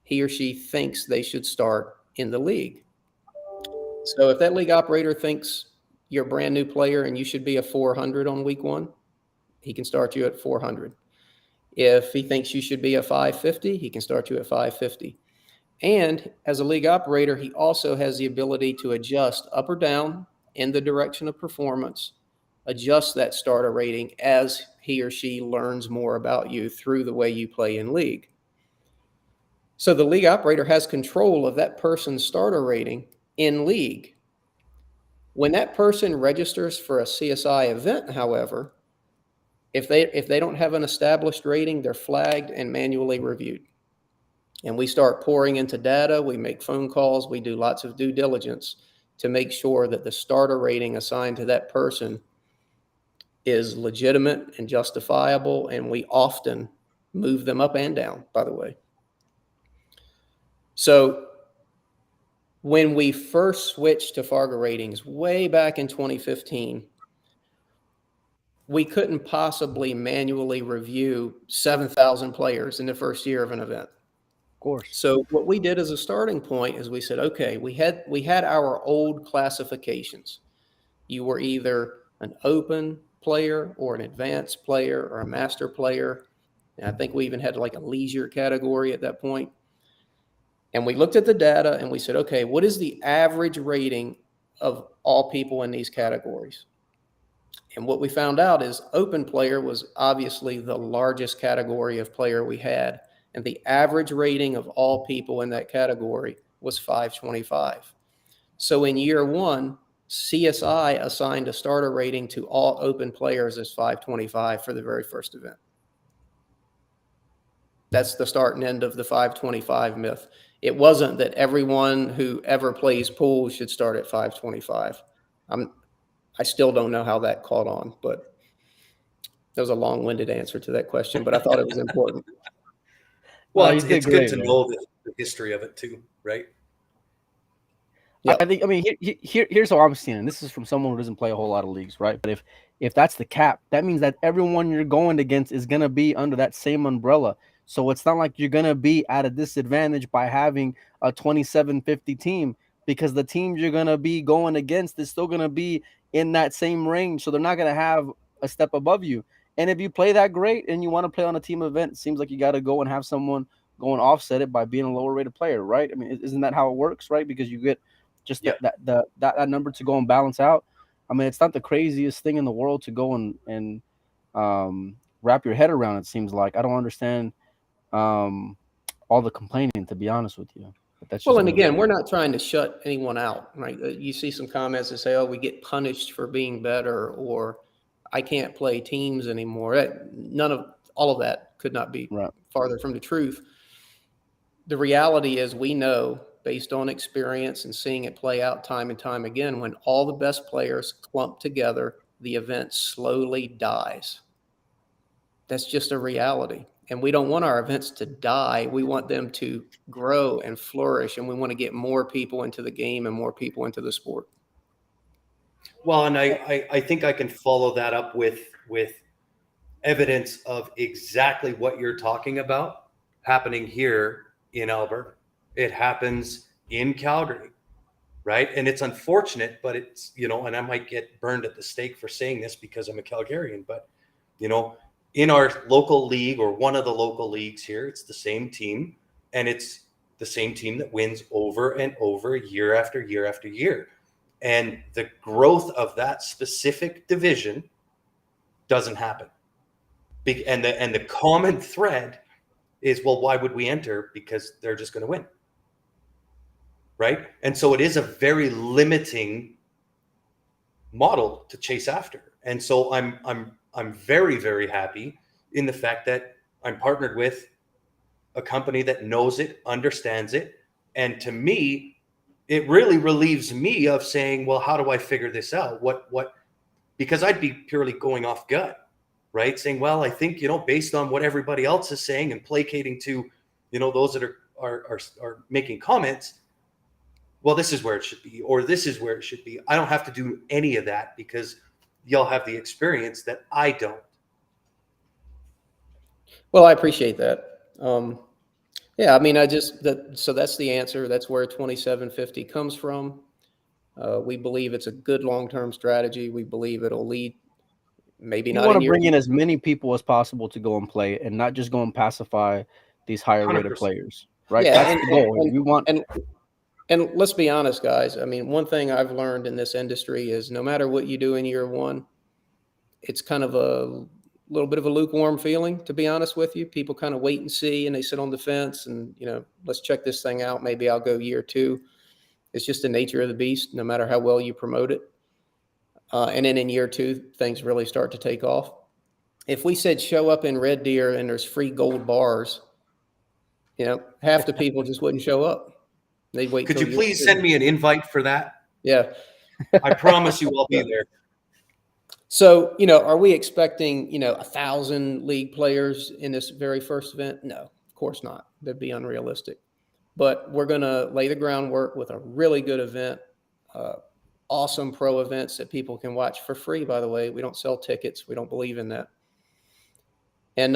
Speaker 3: he or she thinks they should start in the league. So if that league operator thinks you're a brand new player and you should be a 400 on week 1, he can start you at 400. If he thinks you should be a 550, he can start you at 550. And as a league operator, he also has the ability to adjust up or down in the direction of performance, adjust that starter rating as he or she learns more about you through the way you play in league. So the league operator has control of that person's starter rating in league. When that person registers for a CSI event, however, if they don't have an established rating, they're flagged and manually reviewed. And we start pouring into data, we make phone calls, we do lots of due diligence to make sure that the starter rating assigned to that person is legitimate and justifiable, and we often move them up and down, by the way. So when we first switched to Fargo ratings way back in 2015, we couldn't possibly manually review 7,000 players in the first year of an event.
Speaker 2: Of course.
Speaker 3: So what we did as a starting point is we said, okay, we had our old classifications. You were either an open player or an advanced player or a master player. And I think we even had like a leisure category at that point. And we looked at the data and we said, okay, what is the average rating of all people in these categories? And what we found out is open player was obviously the largest category of player we had. And the average rating of all people in that category was 525. So in year one, CSI assigned a starter rating to all open players as 525 for the very first event. That's the start and end of the 525 myth. It wasn't that everyone who ever plays pool should start at 525. I still don't know how that caught on, but that was a long-winded answer to that question, but I thought it was important.
Speaker 1: Well,
Speaker 2: you
Speaker 1: it's
Speaker 2: did
Speaker 1: good
Speaker 2: great,
Speaker 1: to
Speaker 2: man.
Speaker 1: know the history of it too, right?
Speaker 3: Yep.
Speaker 2: I mean, here's how I'm seeing it. This is from someone who doesn't play a whole lot of leagues, right? But if that's the cap, that means that everyone you're going against is gonna be under that same umbrella. So it's not like you're gonna be at a disadvantage by having a 2750 team, because the team you're gonna be going against is still gonna be in that same range. So they're not gonna have a step above you. And if you play that great and you want to play on a team event, it seems like you got to go and have someone go and offset it by being a lower rated player, right? I mean, isn't that how it works, right? Because you get just
Speaker 1: Yeah.
Speaker 2: that number to go and balance out. I mean, it's not the craziest thing in the world to go and wrap your head around. It seems like I don't understand all the complaining, to be honest with you. But that's
Speaker 3: Well,
Speaker 2: just
Speaker 3: and
Speaker 2: what it
Speaker 3: again,
Speaker 2: is.
Speaker 3: we're not trying to shut anyone out, right? You see some comments that say, oh, we get punished for being better, or I can't play teams anymore. None of all of that could not be
Speaker 2: Right.
Speaker 3: farther from the truth. The reality is we know, based on experience and seeing it play out time and time again, when all the best players clump together, the event slowly dies. That's just a reality. And we don't want our events to die. We want them to grow and flourish, and we want to get more people into the game and more people into the sport.
Speaker 1: Well, and I think I can follow that up with evidence of exactly what you're talking about happening here in Alberta. It happens in Calgary, right? And it's unfortunate, but it's, and I might get burned at the stake for saying this because I'm a Calgarian, but, in our local league, or one of the local leagues here, it's the same team, and it's the same team that wins over and over, year after year after year. And the growth of that specific division doesn't happen. And the common thread is, well, why would we enter? Because they're just going to win, right? And so it is a very limiting model to chase after. And so I'm very, very happy in the fact that I'm partnered with a company that knows it, understands it, and to me, it really relieves me of saying, well, how do I figure this out? What? Because I'd be purely going off gut, right? Saying, well, I think, based on what everybody else is saying and placating to, those that are making comments, well, this is where it should be, or this is where it should be. I don't have to do any of that because y'all have the experience that I don't.
Speaker 3: Well, I appreciate that. Yeah, I mean, so that's the answer. That's where 2750 comes from. We believe it's a good long-term strategy. We believe it'll lead, maybe
Speaker 2: You
Speaker 3: not
Speaker 2: want
Speaker 3: in
Speaker 2: to
Speaker 3: year
Speaker 2: bring in as many people as possible to go and play, and not just go and pacify these higher rated
Speaker 1: 100%.
Speaker 2: players, right?
Speaker 3: Yeah,
Speaker 2: That's the goal. We want.
Speaker 3: And let's be honest, guys. I mean, one thing I've learned in this industry is no matter what you do in year one, it's kind of a little bit of a lukewarm feeling, to be honest with you. People kind of wait and see, and they sit on the fence and, let's check this thing out. Maybe I'll go year two. It's just the nature of the beast, no matter how well you promote it. And then in year two, things really start to take off. If we said show up in Red Deer and there's free gold bars, half the people just wouldn't show up. They'd wait.
Speaker 1: Could
Speaker 3: till
Speaker 1: you
Speaker 3: year
Speaker 1: please
Speaker 3: two.
Speaker 1: send me an invite for that?
Speaker 3: Yeah.
Speaker 1: I promise you I'll be there.
Speaker 3: So, are we expecting, 1,000 league players in this very first event? No, of course not. That'd be unrealistic. But we're going to lay the groundwork with a really good event, awesome pro events that people can watch for free, by the way. We don't sell tickets. We don't believe in that. And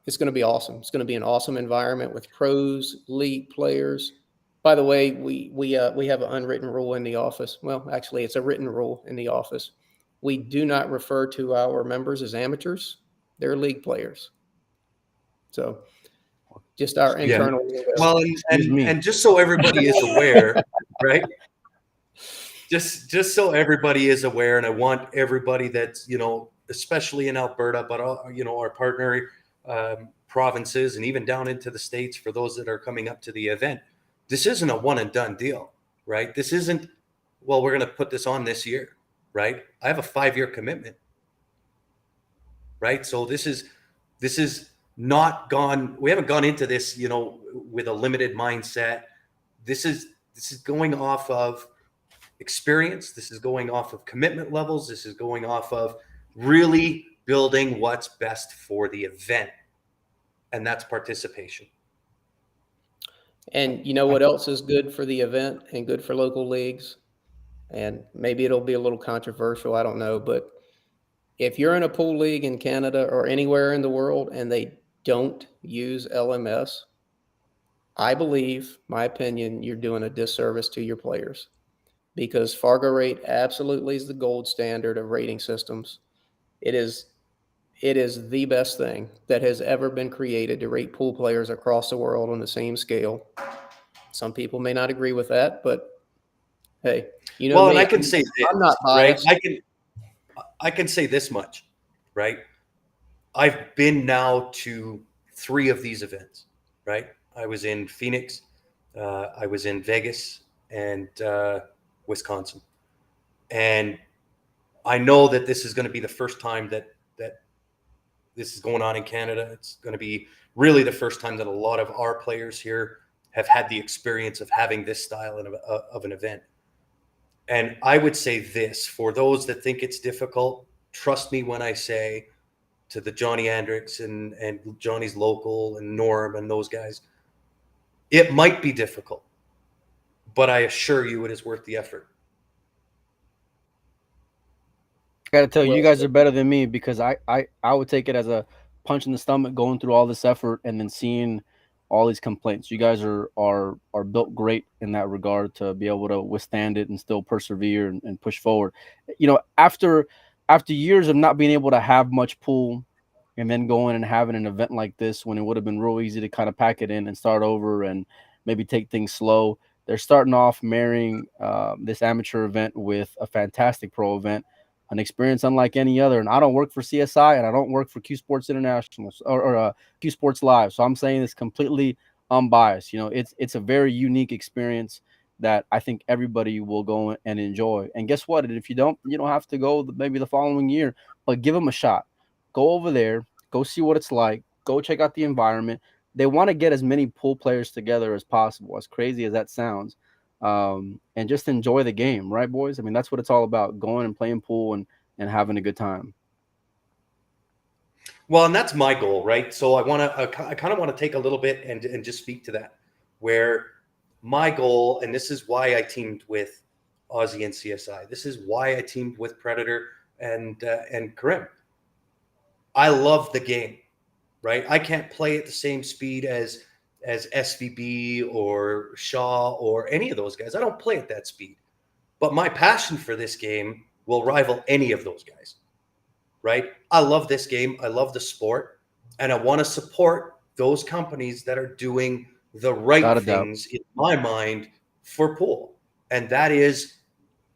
Speaker 3: it's going to be awesome. It's going to be an awesome environment with pros, league players. By the way, we have an unwritten rule in the office. Well, actually, it's a written rule in the office. We do not refer to our members as amateurs. They're league players. So just our internal.
Speaker 1: Well, and just so everybody is aware, right? Just so everybody is aware, and I want everybody that's, especially in Alberta, but our partner provinces and even down into the States, for those that are coming up to the event, this isn't a one and done deal, right? This isn't, well, we're going to put this on this year, right? I have a 5-year commitment, right? So this is not gone. We haven't gone into this, with a limited mindset. This is going off of experience. This is going off of commitment levels. This is going off of really building what's best for the event. And that's participation.
Speaker 3: And what else is good for the event and good for local leagues? And maybe it'll be a little controversial, I don't know, but if you're in a pool league in Canada or anywhere in the world and they don't use LMS, I believe, my opinion, you're doing a disservice to your players, because Fargo Rate absolutely is the gold standard of rating systems. It is the best thing that has ever been created to rate pool players across the world on the same scale. Some people may not agree with that, but hey,
Speaker 1: well,
Speaker 3: me,
Speaker 1: and I can say this,
Speaker 3: I'm not biased.
Speaker 1: Right? I can say this much, right? I've been now to 3 of these events, right? I was in Phoenix, I was in Vegas, and Wisconsin. And I know that this is going to be the first time that this is going on in Canada. It's going to be really the first time that a lot of our players here have had the experience of having this style of an event. And I would say this, for those that think it's difficult, trust me when I say to the Johnny Andricks and Johnny's Local and Norm and those guys, it might be difficult, but I assure you it is worth the effort.
Speaker 2: I gotta tell you, you guys are better than me, because I would take it as a punch in the stomach going through all this effort and then seeing all these complaints. You guys are built great in that regard to be able to withstand it and still persevere and push forward. After years of not being able to have much pool, and then going and having an event like this, when it would have been real easy to kind of pack it in and start over and maybe take things slow, they're starting off marrying this amateur event with a fantastic pro event, an experience unlike any other. And I don't work for CSI, and I don't work for Q Sports International or Q Sports Live. So I'm saying this completely unbiased. It's a very unique experience that I think everybody will go and enjoy. And guess what? If you don't have to go maybe the following year, but give them a shot. Go over there, go see what it's like, go check out the environment. They want to get as many pool players together as possible, as crazy as that sounds. And just enjoy the game, right, boys? I mean, that's what it's all about, going and playing pool and having a good time.
Speaker 1: Well, and that's my goal, right? So I kind of want to take a little bit and just speak to that, where my goal, and this is why I teamed with Ozzy and CSI. This is why I teamed with Predator and Karim. I love the game, right? I can't play at the same speed as SVB or Shaw or any of those guys. I don't play at that speed. But my passion for this game will rival any of those guys, right? I love this game. I love the sport. And I want to support those companies that are doing the right things, in my mind, for pool. And that is,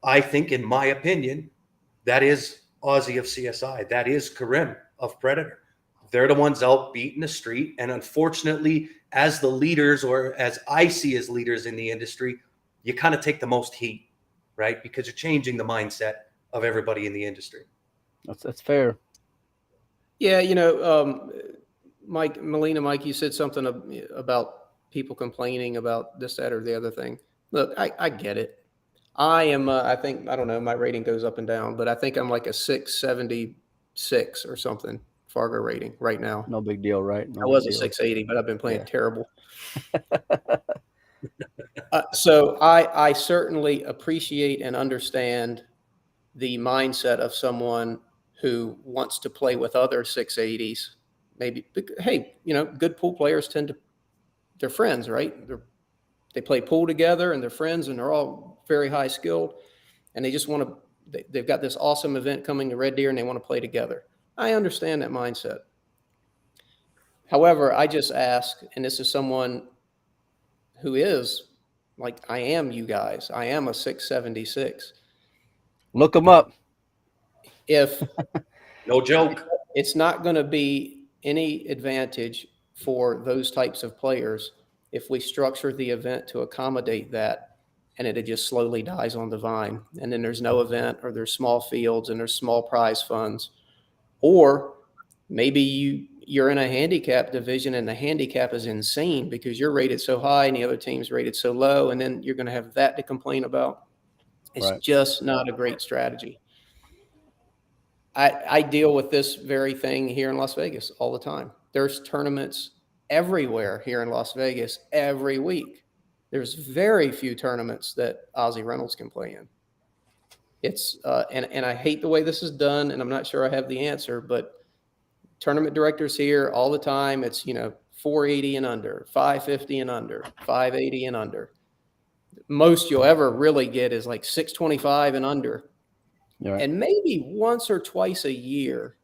Speaker 1: I think, in my opinion, that is Ozzy of CSI. That is Karim of Predator. They're the ones out beating the street. And unfortunately, as the leaders, or as I see as leaders in the industry, you kind of take the most heat, right? Because you're changing the mindset of everybody in the industry.
Speaker 2: That's fair.
Speaker 3: Yeah, Mike, you said something about people complaining about this, that, or the other thing. Look, I get it. I am, I think, I don't know, my rating goes up and down, but I think I'm like a 676 or something Fargo rating right now.
Speaker 2: No big deal, right? No
Speaker 3: I was
Speaker 2: big
Speaker 3: a
Speaker 2: deal.
Speaker 3: 680, but I've been playing
Speaker 2: Yeah.
Speaker 3: terrible. So I certainly appreciate and understand the mindset of someone who wants to play with other 680s. Maybe, hey, good pool players they're friends, right? They play pool together and they're friends and they're all very high skilled, and they just want to, they've got this awesome event coming to Red Deer and they want to play together. I understand that mindset. However, I just ask, and this is someone who is like, I am you guys, I am a 676.
Speaker 2: Look them up.
Speaker 3: If
Speaker 1: No joke.
Speaker 3: it's not going to be any advantage for those types of players if we structure the event to accommodate that, and it just slowly dies on the vine. And then there's no event, or there's small fields and there's small prize funds. Or maybe you're in a handicap division and the handicap is insane because you're rated so high and the other team's rated so low, and then you're going to have that to complain about. It's
Speaker 2: Right.
Speaker 3: just not a great strategy. I deal with this very thing here in Las Vegas all the time. There's tournaments everywhere here in Las Vegas every week. There's very few tournaments that Ozzy Reynolds can play in. It's and I hate the way this is done, and I'm not sure I have the answer, but tournament directors here all the time, it's 480 and under, 550 and under, 580 and under. Most you'll ever really get is like 625 and under.
Speaker 2: Right.
Speaker 3: And maybe once or twice a year,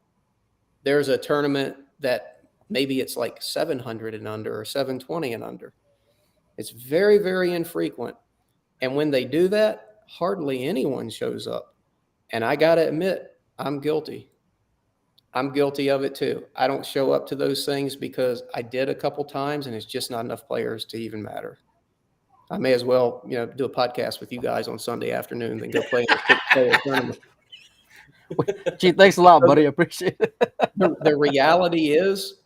Speaker 3: there's a tournament that maybe it's like 700 and under or 720 and under. It's very, very infrequent. And when they do that, hardly anyone shows up. And I got to admit, I'm guilty. I'm guilty of it too. I don't show up to those things because I did a couple times and it's just not enough players to even matter. I may as well, do a podcast with you guys on Sunday afternoon than go play in a six-player tournament.
Speaker 2: Gee, thanks a lot, buddy. I appreciate it.
Speaker 3: The reality is,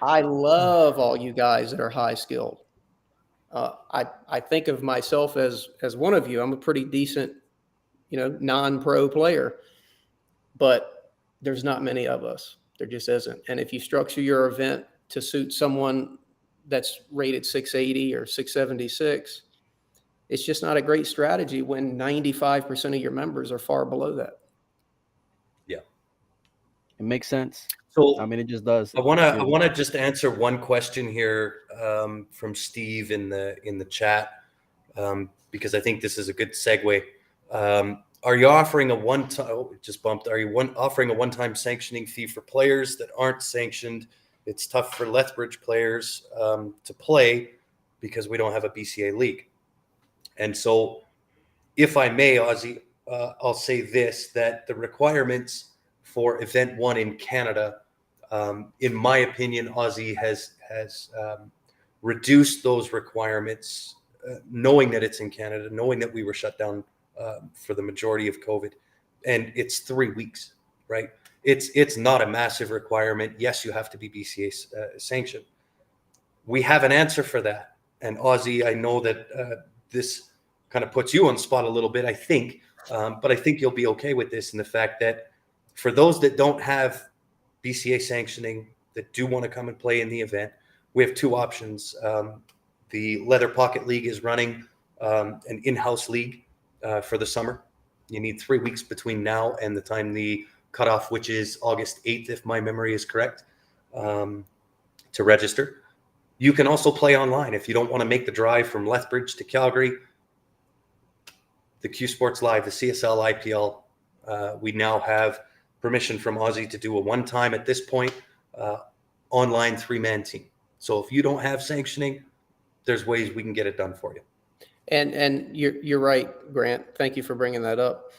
Speaker 3: I love all you guys that are high skilled. I think of myself as one of you. I'm a pretty decent, non-pro player, but there's not many of us. There just isn't. And if you structure your event to suit someone that's rated 680 or 676, it's just not a great strategy when 95% of your members are far below that.
Speaker 1: Yeah.
Speaker 2: It makes sense.
Speaker 1: So
Speaker 2: I mean, it just does.
Speaker 1: I want to just answer one question here from Steve in the chat, because I think this is a good segue. Are you offering a one-time? Oh, it just bumped. Are you offering a one-time sanctioning fee for players that aren't sanctioned? It's tough for Lethbridge players to play because we don't have a BCA league. And so, if I may, Ozzy, I'll say this: that the requirements for Event 1 in Canada, in my opinion, Ozzy has reduced those requirements, knowing that it's in Canada, knowing that we were shut down for the majority of COVID, and it's 3 weeks, right? It's not a massive requirement. Yes, you have to be BCA sanctioned. We have an answer for that, and Ozzy, I know that this kind of puts you on the spot a little bit, I think, but I think you'll be okay with this in the fact that for those that don't have BCA sanctioning, that do want to come and play in the event, we have two options. The Leather Pocket League is running an in-house league for the summer. You need 3 weeks between now and the time the cutoff, which is August 8th, if my memory is correct, to register. You can also play online if you don't want to make the drive from Lethbridge to Calgary. The Q Sports Live, the CSL IPL, we now have permission from Ozzy to do a one-time, at this point, online 3-man team. So if you don't have sanctioning, there's ways we can get it done for you.
Speaker 3: And you're right, Grant. Thank you for bringing that up.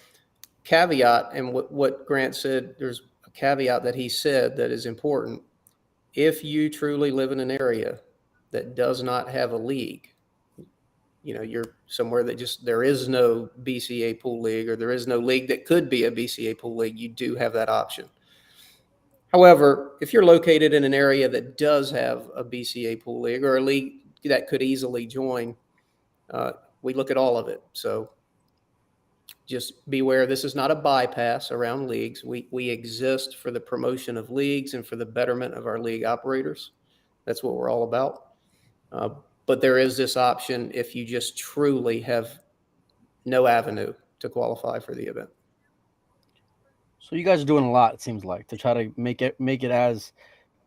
Speaker 3: Caveat, and what Grant said, there's caveat that he said that is important. If you truly live in an area that does not have a league, you're somewhere that just there is no BCA pool league, or there is no league that could be a BCA pool league, you do have that option. However, if you're located in an area that does have a BCA pool league, or a league that could easily join, we look at all of it. So just beware, this is not a bypass around leagues. We exist for the promotion of leagues and for the betterment of our league operators. That's what we're all about. But there is this option if you just truly have no avenue to qualify for the event.
Speaker 2: So you guys are doing a lot, it seems like, to try to make it as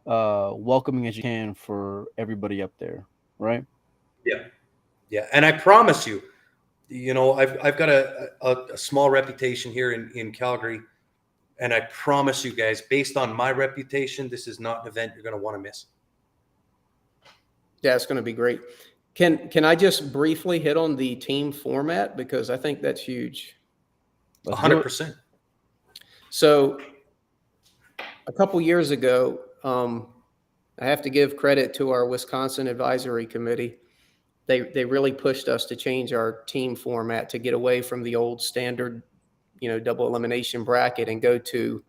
Speaker 2: welcoming as you can for everybody up there, right?
Speaker 1: Yeah. And I promise you, I've got a small reputation here in Calgary, and I promise you guys, based on my reputation, this is not an event you're going to want to miss.
Speaker 3: Yeah, it's going to be great. Can I just briefly hit on the team format, because I think that's huge.
Speaker 1: 100%.
Speaker 3: So a couple years ago, I have to give credit to our Wisconsin advisory committee. They really pushed us to change our team format to get away from the old standard, double elimination bracket and go to,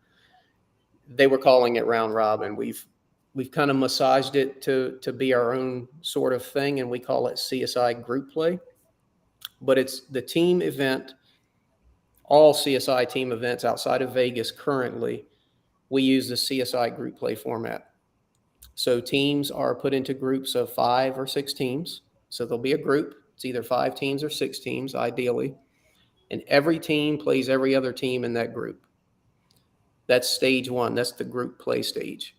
Speaker 3: they were calling it round robin. We've kind of massaged it to be our own sort of thing, and we call it CSI group play. But it's the team event. All CSI team events outside of Vegas currently, we use the CSI group play format. So teams are put into groups of 5 or 6 teams. So there'll be a group. It's either 5 teams or 6 teams, ideally. And every team plays every other team in that group. That's stage 1. That's the group play stage.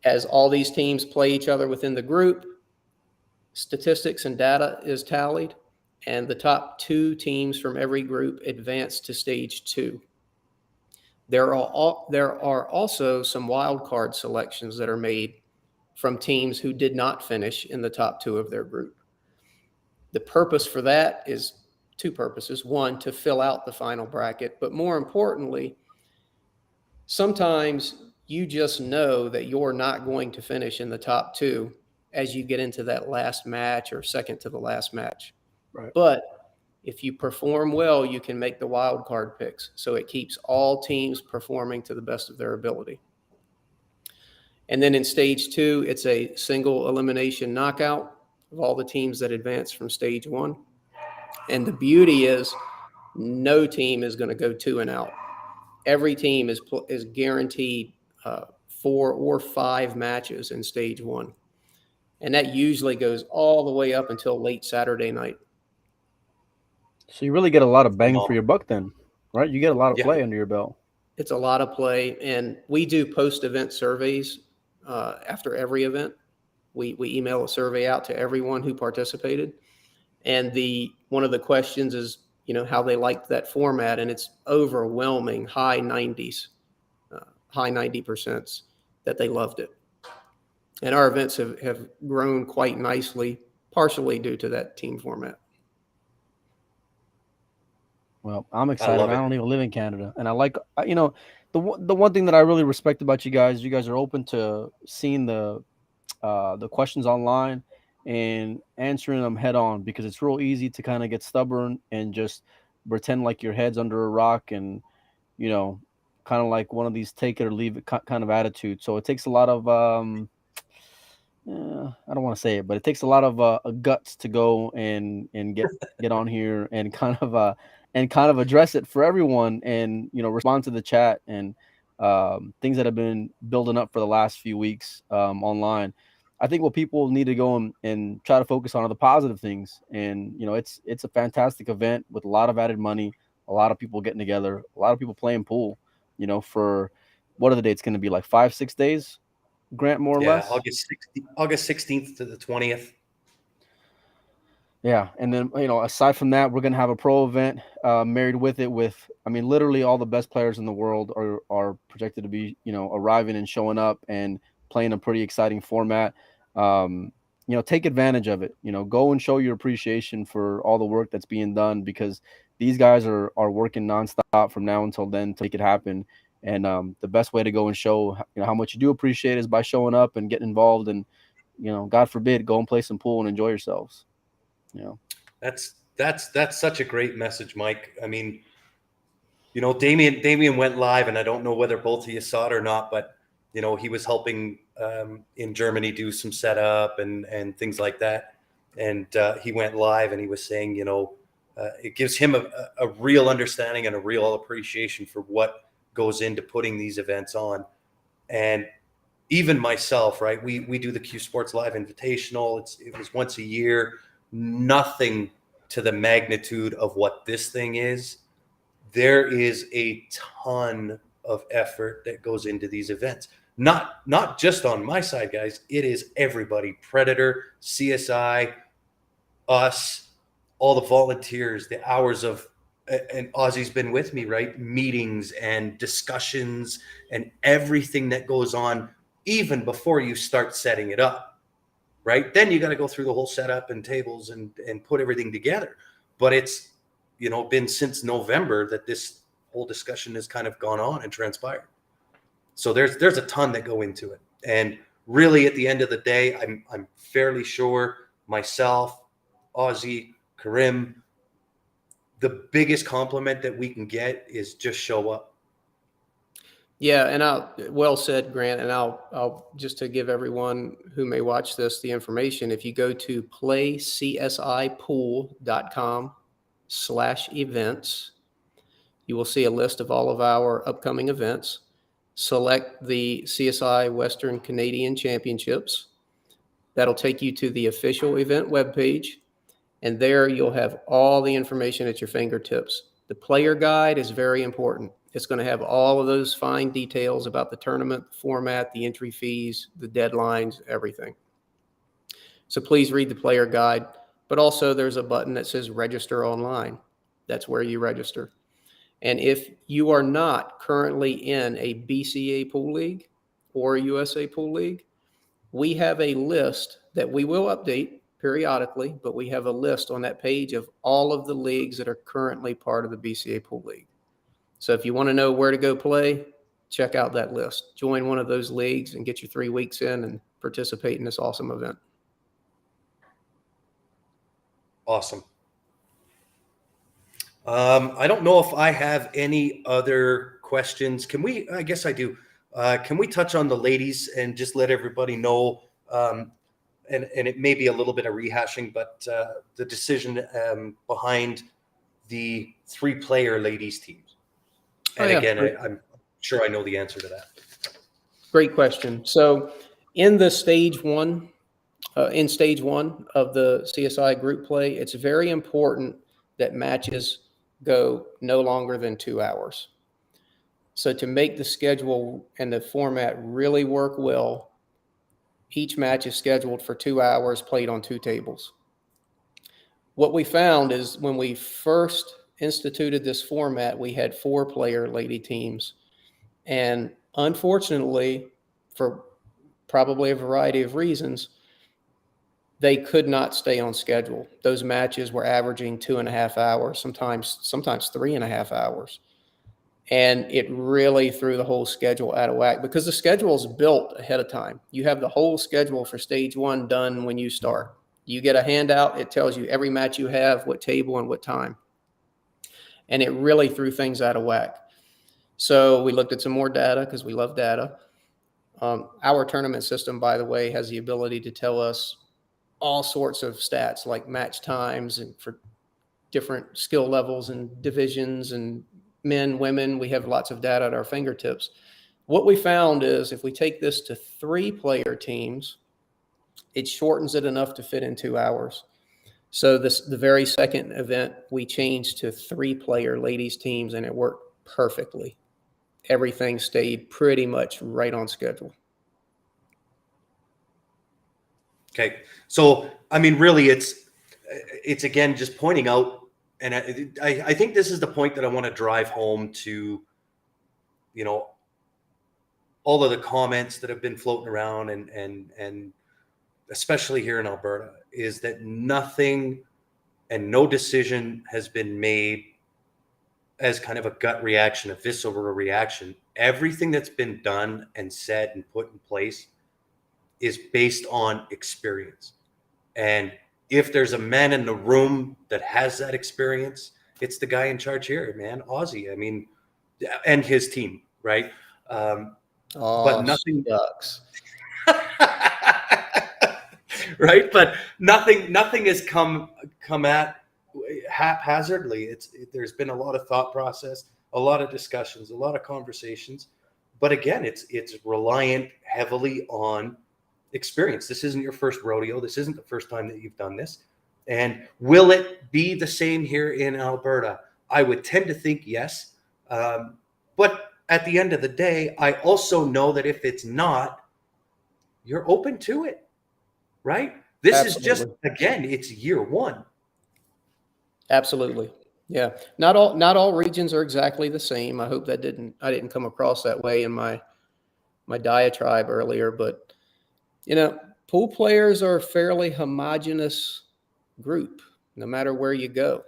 Speaker 3: As all these teams play each other within the group, statistics and data is tallied, and the top 2 teams from every group advance to stage 2. There are also some wild card selections that are made from teams who did not finish in the top 2 of their group. The purpose for that is 2 purposes. 1, to fill out the final bracket, but more importantly, sometimes you just know that you're not going to finish in the top 2 as you get into that last match or second to the last match.
Speaker 2: Right.
Speaker 3: But if you perform well, you can make the wild card picks. So it keeps all teams performing to the best of their ability. And then in stage 2, it's a single elimination knockout of all the teams that advance from stage 1. And the beauty is no team is going to go 2 and out. Every team is guaranteed 4 or 5 matches in stage 1. And that usually goes all the way up until late Saturday night.
Speaker 2: So you really get a lot of bang for your buck then, right? You get a lot of play under your belt.
Speaker 3: It's a lot of play, and we do post-event surveys after every event. We email a survey out to everyone who participated, and one of the questions is, how they liked that format, and it's overwhelming, high 90s, high 90% that they loved it. And our events have grown quite nicely, partially due to that team format.
Speaker 2: Well, I'm excited. I don't even live in Canada, and I like, the one thing that I really respect about you guys are open to seeing the questions online and answering them head on, because it's real easy to kind of get stubborn and just pretend like your head's under a rock and, kind of like one of these take it or leave it kind of attitude. So it takes a lot of, I don't want to say it, but it takes a lot of guts to go and get on here and kind of address it for everyone, and respond to the chat and things that have been building up for the last few weeks online. I think what people need to go and try to focus on are the positive things, and it's a fantastic event with a lot of added money, a lot of people getting together, a lot of people playing pool. For what are the dates going to be, like 5-6 days? Grant, more or less?
Speaker 1: August 16th to the 20th.
Speaker 2: Yeah, and then aside from that, we're gonna have a pro event married with it. Literally all the best players in the world are projected to be arriving and showing up and playing a pretty exciting format. Take advantage of it. Go and show your appreciation for all the work that's being done, because these guys are working nonstop from now until then to make it happen. And the best way to go and show how much you do appreciate it is by showing up and getting involved, and God forbid, go and play some pool and enjoy yourselves.
Speaker 1: That's such a great message, Mike. I mean, Damien went live, and I don't know whether both of you saw it or not, but he was helping in Germany do some setup and things like that. And he went live, and he was saying, it gives him a real understanding and a real appreciation for what goes into putting these events on. And even myself, right? We do the Q Sports Live Invitational. It was once a year, nothing to the magnitude of what this thing is. There is a ton of effort that goes into these events. Not just on my side, guys. It is everybody: Predator, CSI, us, all the volunteers, the hours of, and Ozzy's been with me, right? Meetings and discussions and everything that goes on even before you start setting it up, right? Then you got to go through the whole setup and tables and put everything together. But it's, been since November that this whole discussion has kind of gone on and transpired. So there's a ton that go into it. And really, at the end of the day, I'm fairly sure myself, Ozzy, Karim, the biggest compliment that we can get is just show up.
Speaker 3: Yeah, and well said, Grant. And I'll just to give everyone who may watch this the information. If you go to playcsipool.com/events, you will see a list of all of our upcoming events. Select the CSI Western Canadian Championships. That'll take you to the official event webpage, and there you'll have all the information at your fingertips. The player guide is very important. It's going to have all of those fine details about the tournament, the format, the entry fees, the deadlines, everything. So please read the player guide. But also there's a button that says register online. That's where you register. And if you are not currently in a BCA pool league or a USA pool league, we have a list that we will update periodically, but we have a list on that page of all of the leagues that are currently part of the BCA pool league. So if you want to know where to go play, check out that list. Join one of those leagues and get your 3 weeks in and participate in this awesome event.
Speaker 1: Awesome. I don't know if I have any other questions. I guess I do. Can we touch on the ladies and just let everybody know, and it may be a little bit of rehashing, but the decision behind the 3-player ladies teams. And again, I'm sure I know the answer to that.
Speaker 3: Great question. So in stage one of the CSI group play, it's very important that matches go no longer than 2 hours. So to make the schedule and the format really work well, each match is scheduled for 2 hours, played on 2 tables. What we found is when we first instituted this format, we had 4-player lady teams. And unfortunately, for probably a variety of reasons, they could not stay on schedule. Those matches were averaging 2.5 hours, sometimes 3.5 hours. And it really threw the whole schedule out of whack because the schedule is built ahead of time. You have the whole schedule for stage 1 done when you start. You get a handout. It tells you every match you have, what table and what time. And it really threw things out of whack. So we looked at some more data because we love data. Our tournament system, by the way, has the ability to tell us all sorts of stats like match times and for different skill levels and divisions and men, women. We have lots of data at our fingertips. What we found is if we take this to 3-player teams, it shortens it enough to fit in 2 hours. So the very second event, we changed to 3-player ladies teams, and it worked perfectly. Everything stayed pretty much right on schedule.
Speaker 1: Okay. So, I mean, really, it's again, just pointing out, and I think this is the point that I want to drive home to, all of the comments that have been floating around and especially here in Alberta, is that nothing and no decision has been made as kind of a gut reaction, a visceral reaction. Everything that's been done and said and put in place is based on experience. And if there's a man in the room that has that experience, it's the guy in charge here, man, Ozzy. I mean, and his team, right? But nothing
Speaker 3: sucks.
Speaker 1: Right, but nothing has come at haphazardly. There's been a lot of thought process, a lot of discussions, a lot of conversations, but again, it's reliant heavily on experience. This isn't your first rodeo. This isn't the first time that you've done this. And will it be the same here in Alberta? I would tend to think yes. But at the end of the day, I also know that if it's not, you're open to it, right? This
Speaker 3: Absolutely.
Speaker 1: is just, again, it's year one.
Speaker 3: Absolutely. Yeah. Not all regions are exactly the same. I hope I didn't come across that way in my diatribe earlier, but pool players are a fairly homogenous group, no matter where you go.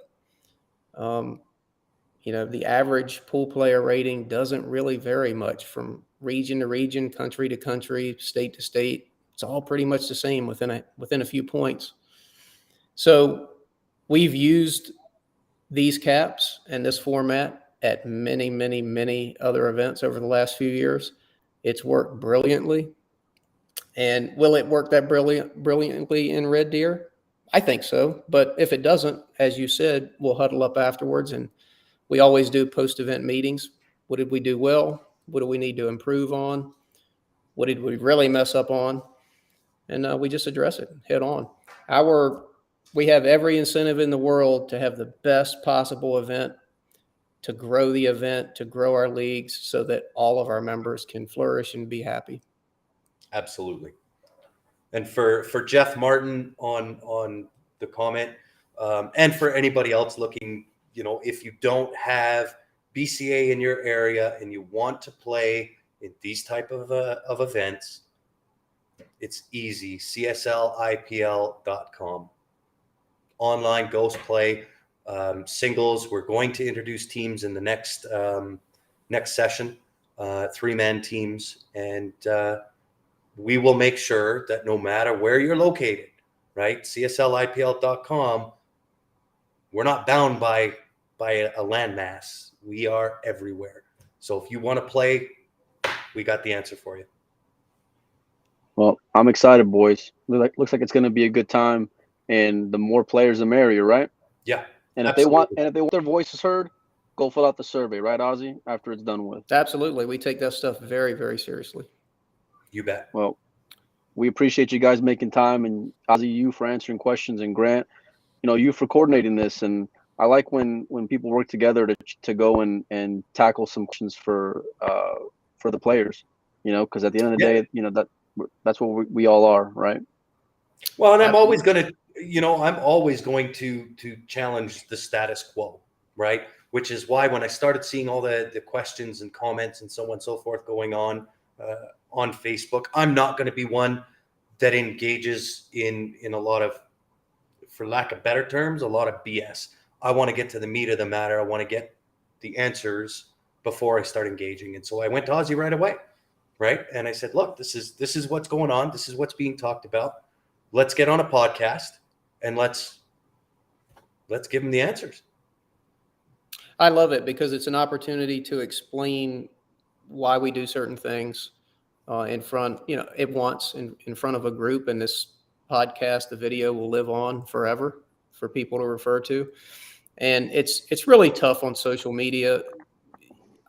Speaker 3: The average pool player rating doesn't really vary much from region to region, country to country, state to state. It's all pretty much the same within a few points. So we've used these caps and this format at many, many, many other events over the last few years. It's worked brilliantly. And will it work that brilliantly in Red Deer? I think so. But if it doesn't, as you said, we'll huddle up afterwards, and we always do post-event meetings. What did we do well? What do we need to improve on? What did we really mess up on? And we just address it head on. We have every incentive in the world to have the best possible event, to grow the event, to grow our leagues so that all of our members can flourish and be happy.
Speaker 1: Absolutely. And for Jeff Martin on the comment, and for anybody else looking, if you don't have BCA in your area and you want to play in these type of events, it's easy. CSLIPL.com. Online ghost play, singles. We're going to introduce teams in the next session, 3-man teams, and we will make sure that no matter where you're located, right? CSLIPL.com. We're not bound by a landmass. We are everywhere. So if you want to play, we got the answer for you.
Speaker 2: Well, I'm excited, boys. Looks like it's going to be a good time, and the more players, the merrier, right?
Speaker 1: Yeah.
Speaker 2: And if they want their voices heard, go fill out the survey, right, Ozzy? After it's done with.
Speaker 3: Absolutely, we take that stuff very, very seriously.
Speaker 1: You bet.
Speaker 2: Well, we appreciate you guys making time, and Ozzy, you for answering questions, and Grant, you for coordinating this. And I like when people work together to go and tackle some questions for the players, because at the end of the day, that's what we all are, right?
Speaker 1: Well, and I'm always going to challenge the status quo, right? Which is why when I started seeing all the questions and comments and so on and so forth going on Facebook, I'm not going to be one that engages in a lot of, for lack of better terms, a lot of BS. I want to get to the meat of the matter. I want to get the answers before I start engaging. And so I went to Ozzy right away, right? And I said, look, this is what's going on. This is what's being talked about. Let's get on a podcast and let's give them the answers.
Speaker 3: I love it because it's an opportunity to explain why we do certain things in front of a group. And this podcast, the video will live on forever for people to refer to. And it's really tough on social media.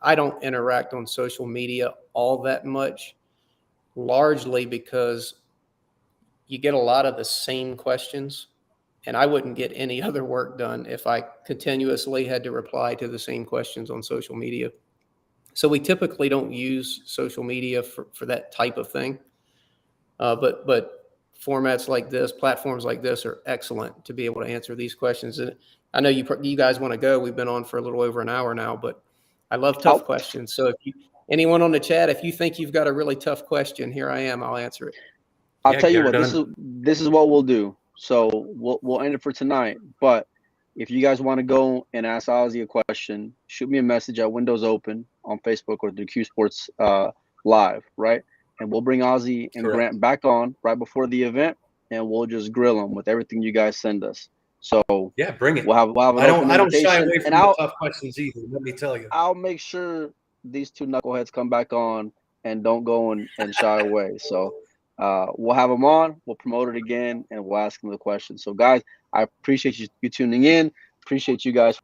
Speaker 3: I don't interact on social media all that much, largely because you get a lot of the same questions, and I wouldn't get any other work done if I continuously had to reply to the same questions on social media. So we typically don't use social media for that type of thing. But formats like this, platforms like this are excellent to be able to answer these questions. And I know you guys want to go. We've been on for a little over an hour now, but I love tough questions. So anyone on the chat, if you think you've got a really tough question, here I am. I'll answer it.
Speaker 2: I'll tell you what, this is what we'll do. So we'll end it for tonight. But if you guys want to go and ask Ozzy a question, shoot me a message at Windows Open on Facebook or through Q Sports Live, right? And we'll bring Ozzy and
Speaker 1: Correct.
Speaker 2: Grant back on right before the event, and we'll just grill them with everything you guys send us. So
Speaker 1: Yeah, bring it.
Speaker 2: we'll have an
Speaker 1: I
Speaker 2: open
Speaker 1: don't shy
Speaker 2: invitation,
Speaker 1: away from
Speaker 2: and
Speaker 1: the tough questions either. Let me tell you.
Speaker 2: I'll make sure these two knuckleheads come back on and don't go and shy away. So we'll have them on, we'll promote it again, and we'll ask them the questions. So guys, I appreciate you tuning in. Appreciate you guys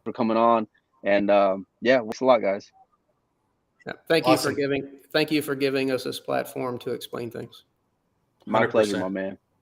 Speaker 2: for coming on. And yeah, thanks a lot, guys.
Speaker 3: Yeah, thank
Speaker 1: Awesome.
Speaker 3: you for giving us this platform to explain things.
Speaker 2: My
Speaker 1: 100%.
Speaker 2: pleasure, my man.